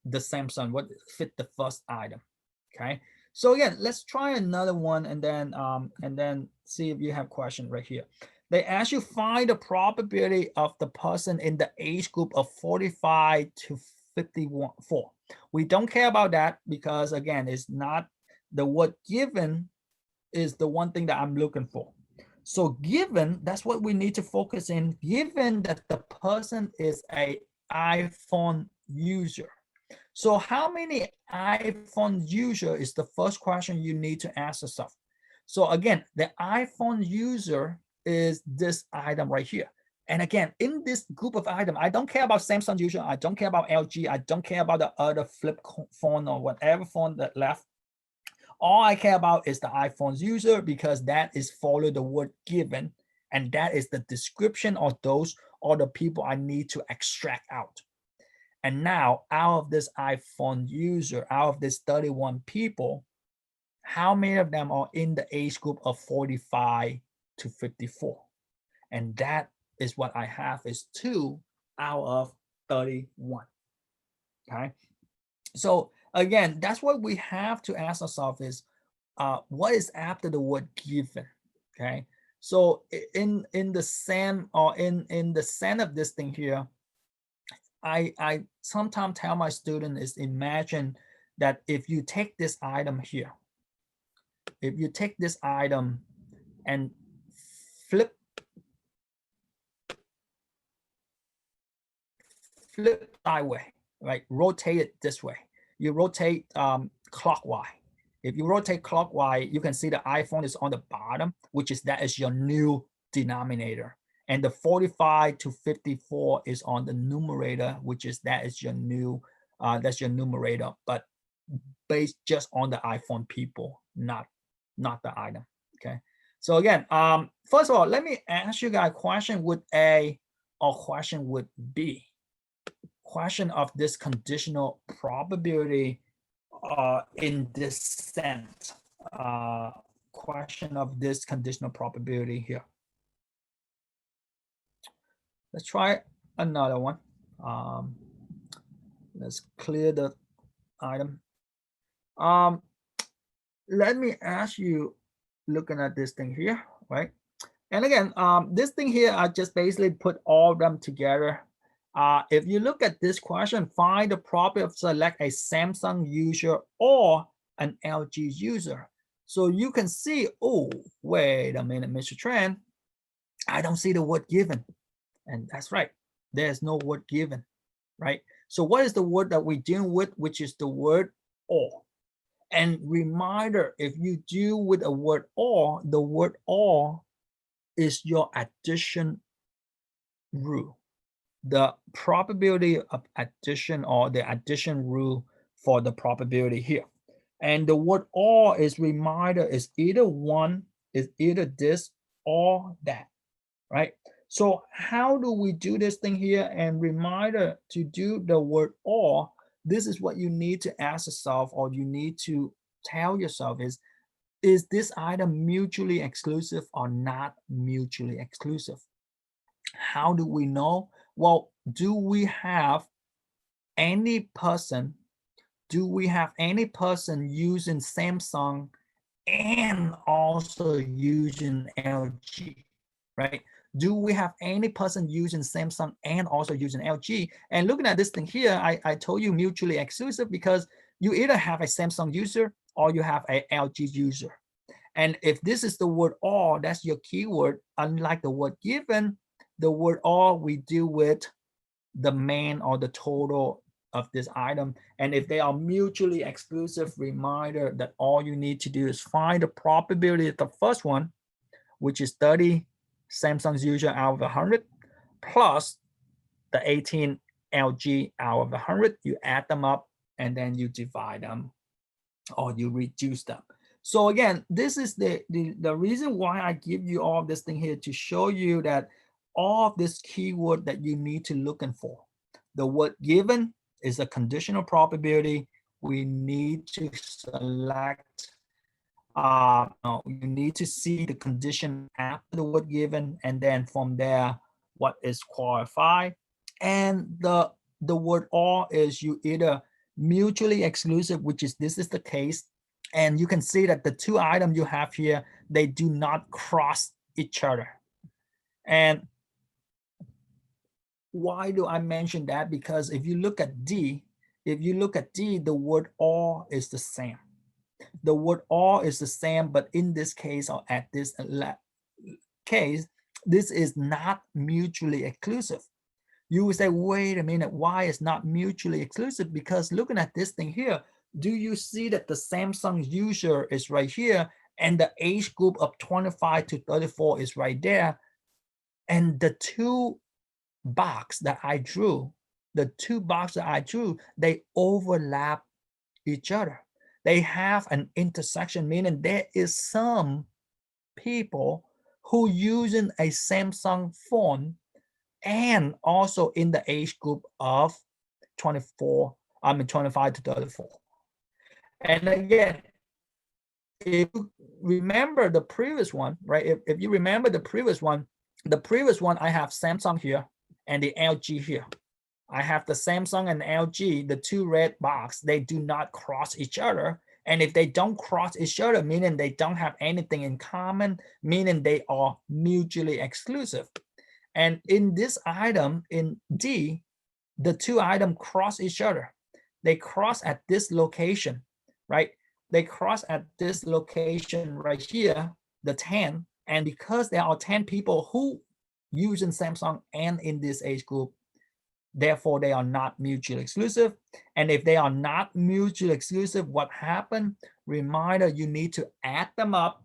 the Samsung, what fit the first item. Okay. So again, let's try another one and then see if you have question right here. They ask you find the probability of the person in the age group of 45 to 54. We don't care about that because again, it's not the word given is the one thing that I'm looking for. So given, that's what we need to focus in, given that the person is a iPhone user. So how many iPhone user is the first question you need to ask yourself. So again, the iPhone user is this item right here. And again, in this group of items, I don't care about Samsung user, I don't care about LG, I don't care about the other flip phone or whatever phone that left. All I care about is the iPhone's user because that is follow the word given, and that is the description of those are the people I need to extract out. And now out of this iPhone user, out of this 31 people, how many of them are in the age group of 45 to 54? And that is what I have is 2 out of 31. Okay. So again, that's what we have to ask ourselves is, what is after the word given? Okay. So in the same or in the sense of this thing here, I sometimes tell my student is imagine that if you take this item here, if you take this item and flip sideways, right? Rotate it this way. You rotate clockwise. If you rotate clockwise, you can see the iPhone is on the bottom, which is that is your new denominator. And the 45 to 54 is on the numerator, which is that is your new, that's your numerator, but based just on the iPhone people, not the item. Okay. So again, first of all, let me ask you guys question with A or question with B. Question of this conditional probability in this sense. Question of this conditional probability here. Let's try another one. Let's clear the item. Let me ask you, looking at this thing here, right? And again, this thing here, I just basically put all of them together. If you look at this question, find the probability of select a Samsung user or an LG user. So you can see, oh, wait a minute, Mr. Tran, I don't see the word given. And that's right, there's no word given, right? So what is the word that we're dealing with, which is the word or? And reminder, if you deal with a word or, the word or is your addition rule. The probability of addition or the addition rule for the probability here. And the word or is reminder is either one, is either this or that, right? So how do we do this thing here? And reminder to do the word or, this is what you need to ask yourself, or you need to tell yourself is this item mutually exclusive or not mutually exclusive? How do we know? Well, do we have any person, using Samsung and also using LG, right? Do we have any person using Samsung and also using LG? And looking at this thing here, I told you mutually exclusive because you either have a Samsung user or you have a LG user. And if this is the word or, that's your keyword. Unlike the word given, the word or, we deal with the main or the total of this item. And if they are mutually exclusive, reminder that all you need to do is find the probability of the first one, which is 30 Samsung's user out of 100, plus the 18 LG out of 100. You add them up and then you divide them or you reduce them. So again, this is the reason why I give you all this thing here, to show you that all of this keyword that you need to looking for. The word given is a conditional probability. We need to select, no, you need to see the condition after the word given, and then from there, what is qualified. And the word or is you either mutually exclusive, which is this is the case, and you can see that the two items you have here, they do not cross each other. And why do I mention that? Because if you look at D, the word or is the same. The word or is the same, but in this case, or at this case, this is not mutually exclusive. You will say, wait a minute, why is not mutually exclusive? Because looking at this thing here, do you see that the Samsung user is right here and the age group of 25 to 34 is right there? And the two box that I drew, they overlap each other. They have an intersection, meaning there is some people who using a Samsung phone and also in the age group of 25 to 34. And again, if you remember the previous one, right? If you remember the previous one, I have Samsung here and the LG here. I have the Samsung and LG, the two red box, they do not cross each other. And if they don't cross each other, meaning they don't have anything in common, meaning they are mutually exclusive. And in this item, in D, the two items cross each other. They cross at this location, right? They cross at this location right here, the 10. And because there are 10 people who using Samsung and in this age group, therefore they are not mutually exclusive. And if they are not mutually exclusive, what happened? Reminder, you need to add them up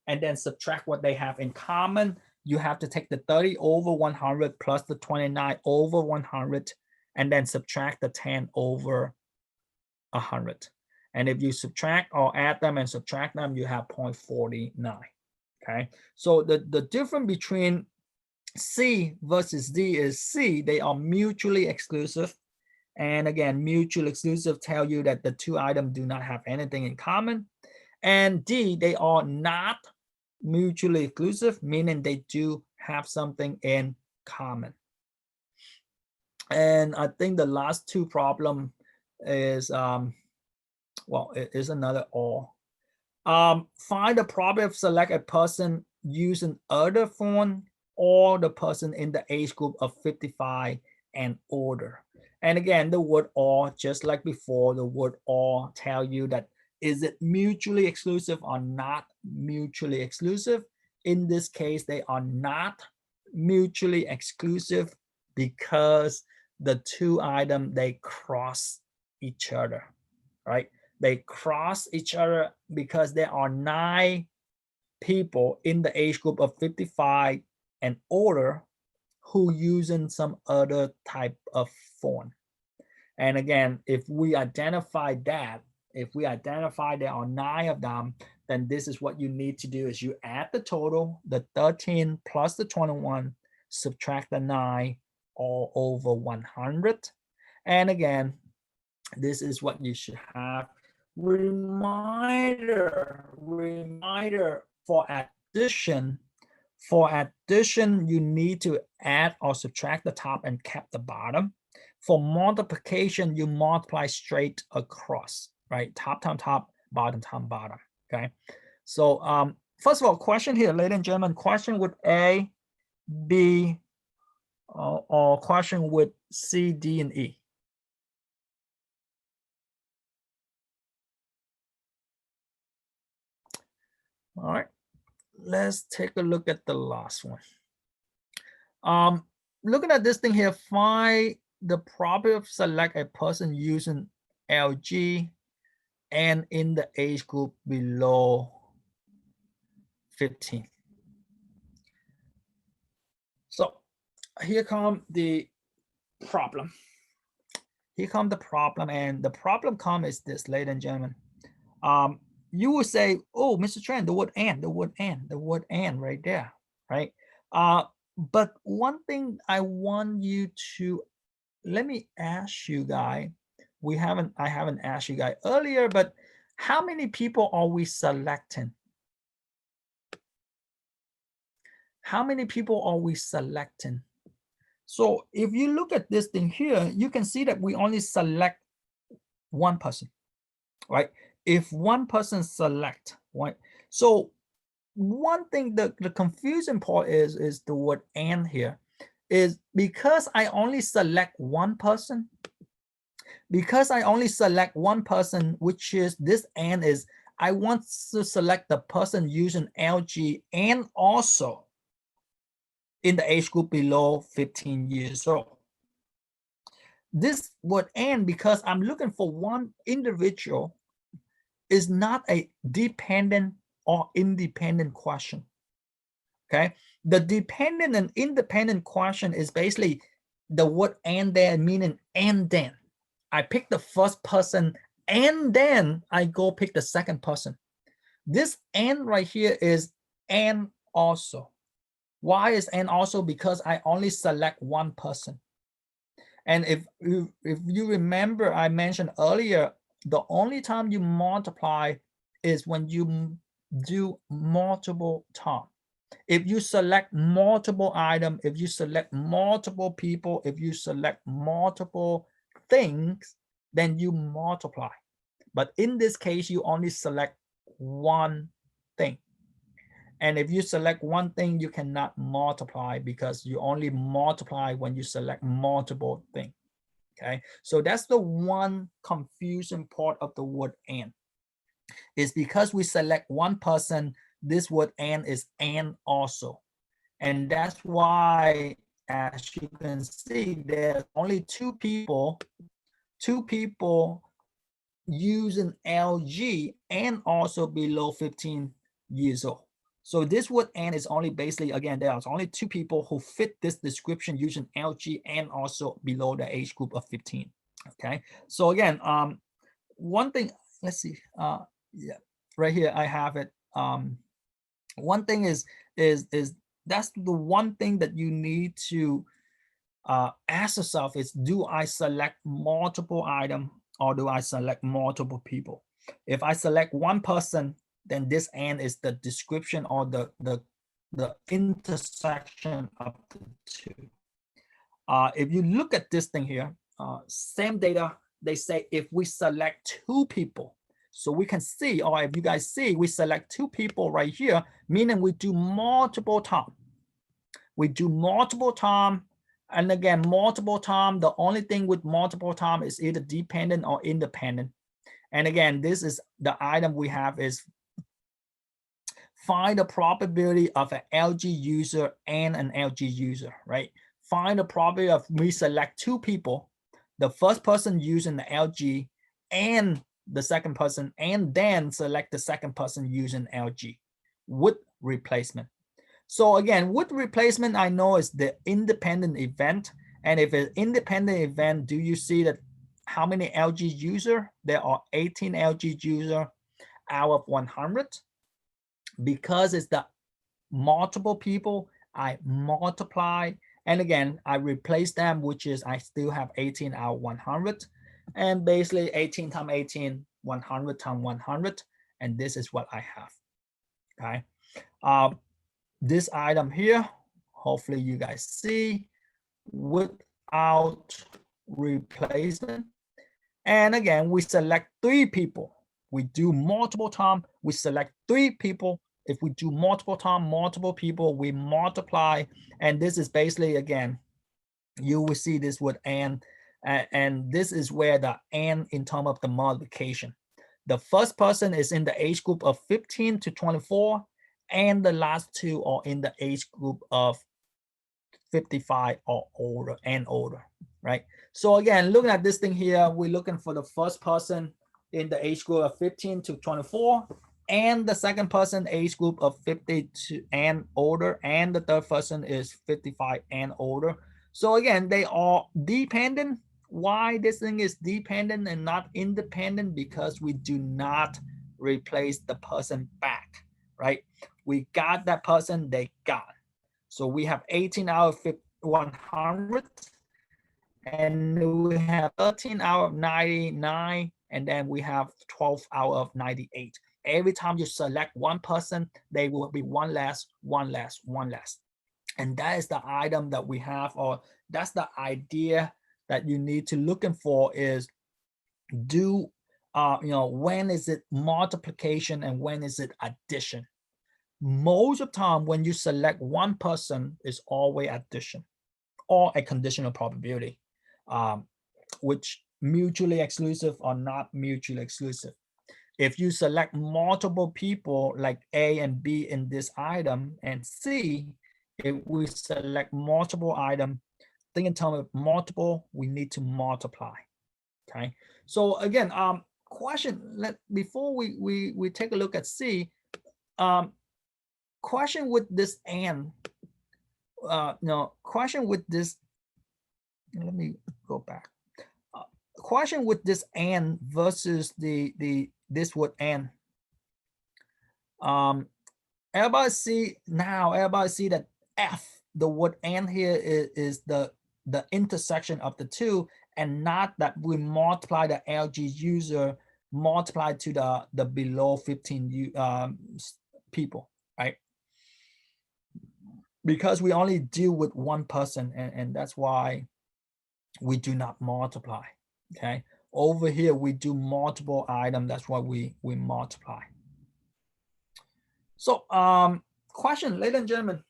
and then subtract what they have in common. You have to take the 30 over 100 plus the 29 over 100 and then subtract the 10 over 100. And if you subtract or add them and subtract them, you have 0.49. Okay, so the difference between C versus D is C, they are mutually exclusive. And again, mutually exclusive tell you that the two items do not have anything in common. And D, they are not mutually exclusive, meaning they do have something in common. And I think the last two problem is, well, it is another or. Find the probability of select a person using other phone or the person in the age group of 55 and older. And again, the word or, just like before, the word or tell you that is it mutually exclusive or not mutually exclusive. In this case, they are not mutually exclusive because the two items, they cross each other, right? They cross each other because there are 9 people in the age group of 55 and older who using some other type of phone. And again, if we identify that, there are 9 of them, then this is what you need to do is you add the total, the 13 plus the 21, subtract the 9 all over 100. And again, this is what you should have. Reminder for addition. For addition, you need to add or subtract the top and keep the bottom. For multiplication, you multiply straight across, right? Top, bottom, bottom, okay? So first of all, question here, ladies and gentlemen, question with A, B, or question with C, D, and E? All right, let's take a look at the last one. Looking at this thing here, find the probability of select a person using LG and in the age group below 15. So here come the problem. Here come the problem, and the problem is this, ladies and gentlemen. You will say, oh, Mr. Tran, the word and right there, right? But one thing I want you to, let me ask you guys, I haven't asked you guys earlier, but how many people are we selecting? How many people are we selecting? So if you look at this thing here, you can see that we only select one person, right? If one person select, right? So one thing, the confusing part is the word and here, is because I only select one person, which is this and is, I want to select the person using LG and also in the age group below 15 years old. This word and, because I'm looking for one individual, is not a dependent or independent question. Okay, the dependent and independent question is basically the word and there, meaning and then. I pick the first person and then I go pick the second person. This and right here is and also. Why is and also? Because I only select one person. And if you remember, I mentioned earlier, the only time you multiply is when you do multiple times. If you select multiple items, if you select multiple people, if you select multiple things, then you multiply. But in this case, you only select one thing. And if you select one thing, you cannot multiply because you only multiply when you select multiple things. Okay, so that's the one confusing part of the word and. Is because we select one person, this word and is and also. And that's why, as you can see, there's only two people using LG and also below 15 years old. So this word and is only basically, again, there's only two people who fit this description using LG and also below the age group of 15. Okay, so again, one thing, let's see, yeah, right here I have it. One thing is that's the one thing that you need to ask yourself is, do I select multiple items or do I select multiple people? If I select one person, then this and is the description or the intersection of the two. If you look at this thing here, same data, they say if we select two people, so we can see, or if you guys see, we select two people right here, meaning we do multiple times. We do multiple times. And again, multiple time, the only thing with multiple time is either dependent or independent. And again, this is the item we have is find the probability of an LG user and an LG user, right? Find the probability of we select two people, the first person using the LG and the second person, and then select the second person using LG with replacement. So again, with replacement, I know is the independent event. And if it's independent event, do you see that how many LG user? There are 18 LG user out of 100. Because it's the multiple people, I multiply, and again, I replace them, which is I still have 18 out of 100. And basically 18 times 18, 100 times 100. And this is what I have, okay? This item here, hopefully you guys see, without replacement. And again, we select 3 people. We do multiple time, we select 3 people. If we do multiple time, multiple people, we multiply. And this is basically, again, you will see this with and this is where the and in terms of the multiplication. The first person is in the age group of 15 to 24, and the last 2 are in the age group of 55 or older and older, right? So again, looking at this thing here, we're looking for the first person in the age group of 15 to 24, and the second person age group of 50 to and older, and the third person is 55 and older. So again, they are dependent. Why this thing is dependent and not independent? Because we do not replace the person back, right? We got that person, they got. So we have 18 out of 100, and we have 13 out of 99, and then we have 12 out of 98. Every time you select one person, they will be one less, one less, one less. And that is the item that we have, or that's the idea that you need to looking for is do, when is it multiplication and when is it addition? Most of the time when you select one person is always addition or a conditional probability, which mutually exclusive or not mutually exclusive. If you select multiple people like A and B in this item, and C, if we select multiple item, think in terms of multiple, we need to multiply. Okay. So again, question, before we take a look at C, question with this and, no, question with this, let me go back. Question with this and versus this word and. Everybody see now, everybody see that F, the word and here is the intersection of the two, and not that we multiply the LG user multiplied to the below 15 people, right? Because we only deal with one person, and that's why we do not multiply. Okay, over here we do multiple items, that's why we multiply. So question, ladies and gentlemen.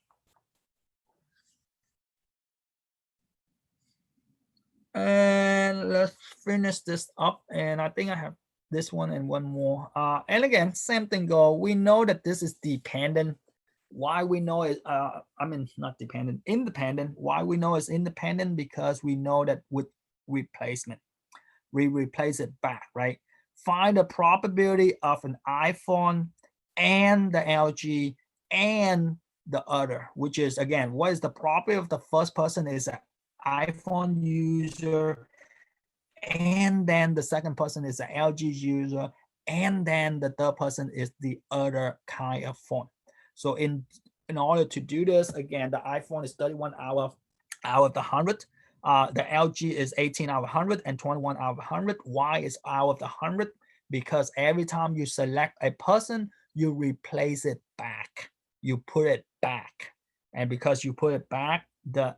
And let's finish this up, and I think I have this one and one more. And again, same thing go, we know that this is dependent. Why we know it, I mean, not dependent, independent. Why we know it's independent? Because we know that with replacement, we replace it back, right? Find the probability of an iPhone and the LG and the other, which is, again, what is the probability of the first person is an iPhone user, and then the second person is an LG user, and then the third person is the other kind of phone. So in order to do this, again, the iPhone is 31 out of the 100. The LG is 18 out of 100 and 21 out of 100. Why is out of the 100? Because every time you select a person, you replace it back. You put it back. And because you put it back, the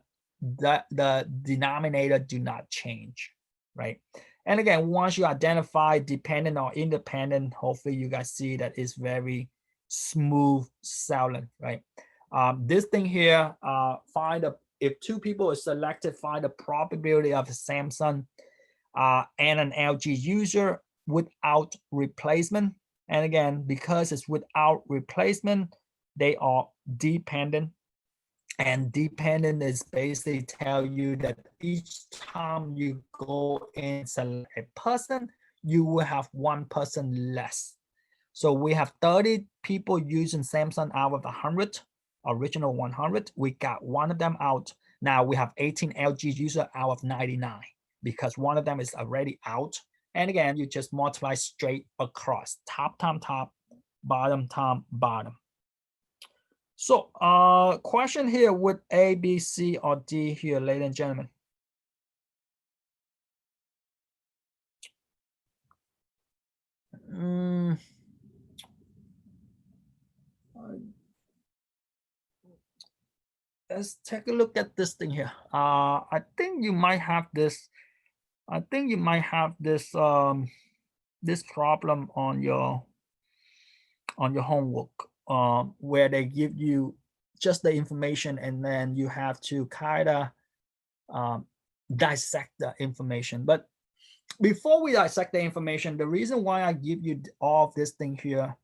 denominator do not change, right? And again, once you identify dependent or independent, hopefully you guys see that it's very smooth sailing, right? This thing here, if 2 people are selected, find the probability of a Samsung and an LG user without replacement. And again, because it's without replacement, they are dependent. And dependent is basically tell you that each time you go and select a person, you will have one person less. So we have 30 people using Samsung out of 100, original 100. We got one of them out. Now we have 18 LG user out of 99. because one of them is already out. And again, you just multiply straight across, top, bottom, bottom. So question here with A, B, C, or D here, ladies and gentlemen. Let's take a look at this thing here. I think you might have this. I think you might have this this problem on your homework, where they give you just the information and then you have to kind of dissect the information. But before we dissect the information, the reason why I give you all of this thing here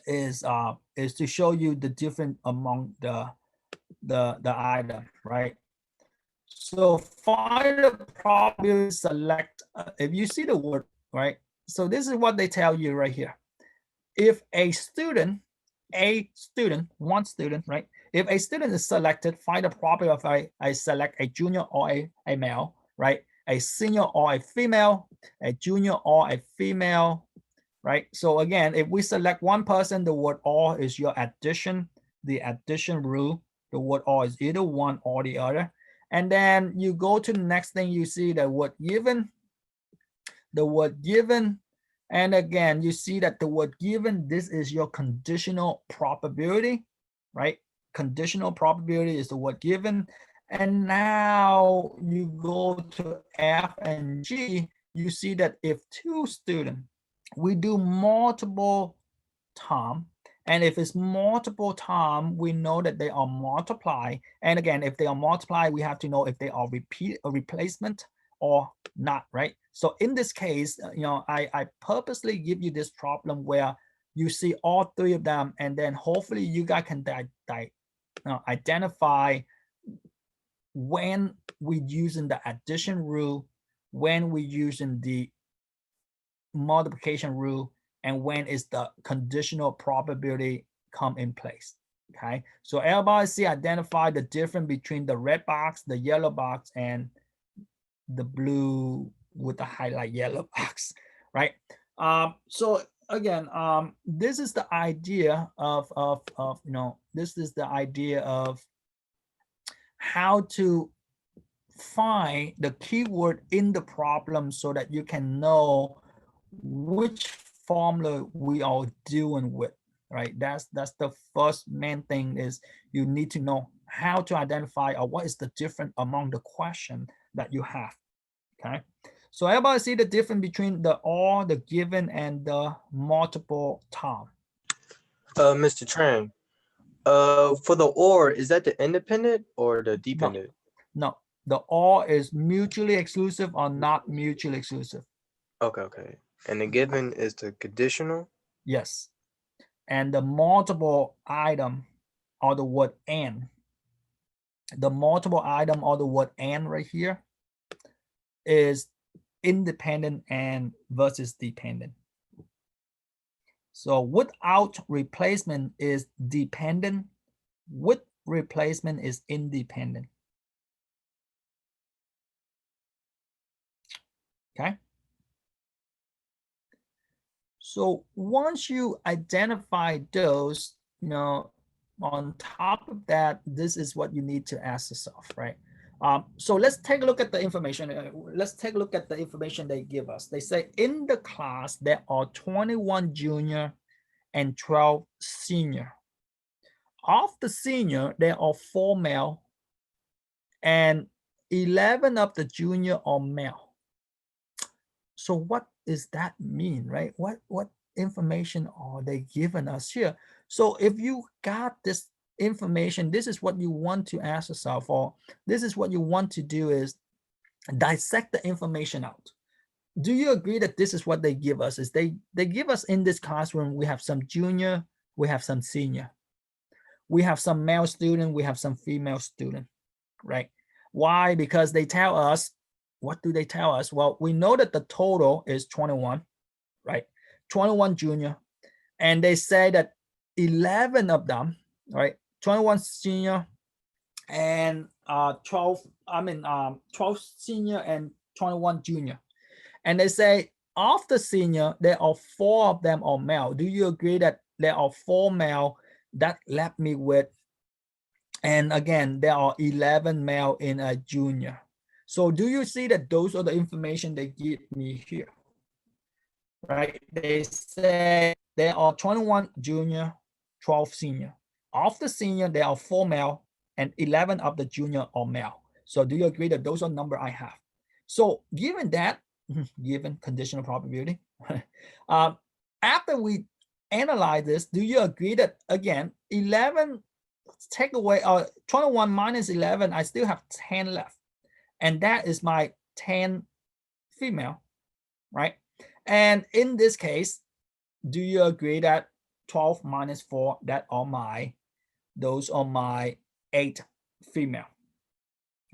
is to show you the difference among the item, right? So find the probability, select, if you see the word, right? So this is what they tell you right here. If a student, one student, right? If a student is selected, find the probability of I select a junior or a male, right? A senior or a female, a junior or a female, right? So again, if we select one person, the word or is your addition, the addition rule. The word or is either one or the other. And then you go to the next thing, you see the word given, and again, you see that the word given, this is your conditional probability, right? Conditional probability is the word given. And now you go to F and G, you see that if two students, we do multiple time, and if it's multiple time, we know that they are multiply. And again, if they are multiply, we have to know if they are replacement or not, right? So in this case, I purposely give you this problem where you see all three of them, and then hopefully you guys can identify when we're using the addition rule, when we're using the multiplication rule, and when is the conditional probability come in place. Okay, so everybody see, identify the difference between the red box, the yellow box, and the blue with the highlight yellow box, right? So again, this is the idea of this is the idea of how to find the keyword in the problem so that you can know which formula we are dealing with, right? That's the first main thing, is you need to know how to identify or what is the difference among the question that you have. Okay, so everybody see the difference between the or, the given, and the multiple time. Mr. Tran, for the or, is that the independent or the dependent? No, the or is mutually exclusive or not mutually exclusive. Okay. And the given is the conditional? Yes. And the multiple item or the word and. The multiple item or the word and right here is independent and versus dependent. So without replacement is dependent, with replacement is independent. Okay. So once you identify those, on top of that, this is what you need to ask yourself, right? So let's take a look at the information. Let's take a look at the information they give us. They say in the class, there are 21 junior and 12 senior. Of the senior, there are 4 male and 11 of the junior are male. So what does that mean, right? What information are they giving us here? So if you got this information, this is what you want to ask yourself, or this is what you want to do, is dissect the information out. Do you agree that this is what they give us? Is they give us in this classroom, we have some junior, we have some senior, we have some male student, we have some female student, right? Why? Because they tell us, what do they tell us? Well, we know that the total is 21, right? 21 junior, and they say that 11 of them, right? 21 senior and 12 senior and 21 junior. And they say, of the senior, there are 4 of them are male. Do you agree that there are 4 male that left me with? And again, there are 11 male in a junior. So do you see that those are the information they give me here? Right? They say there are 21 junior, 12 senior. Of the senior, there are 4 male and 11 of the junior are male. So do you agree that those are number I have? So given that, given conditional probability, after we analyze this, do you agree that again, 11 take away 21 minus 11, I still have 10 left. And that is my 10 female, right? And in this case, do you agree that 12 minus 4, those are my 8 female?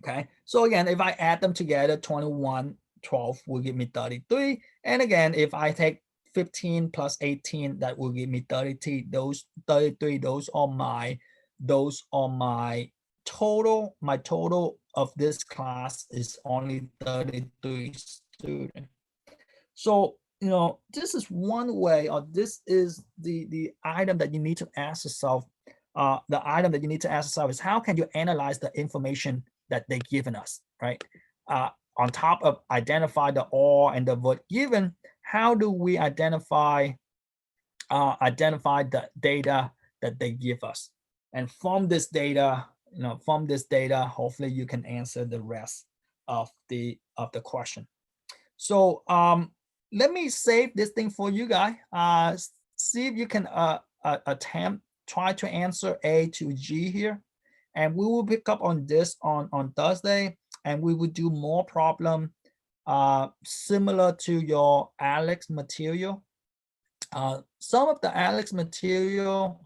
Okay, so again, if I add them together, 21, 12 will give me 33. And again, if I take 15 plus 18, that will give me 33. Those 33, those are my total. My total of this class is only 33 students. So, this is one way, or this is the item that you need to ask yourself. The item that you need to ask yourself is, how can you analyze the information that they've given us, right? On top of identify the or and the word given, how do we identify the data that they give us? And from this data, hopefully you can answer the rest of the question. So let me save this thing for you guys. See if you can try to answer A to G here. And we will pick up on this on Thursday, and we will do more problem similar to your Alex material. Some of the Alex material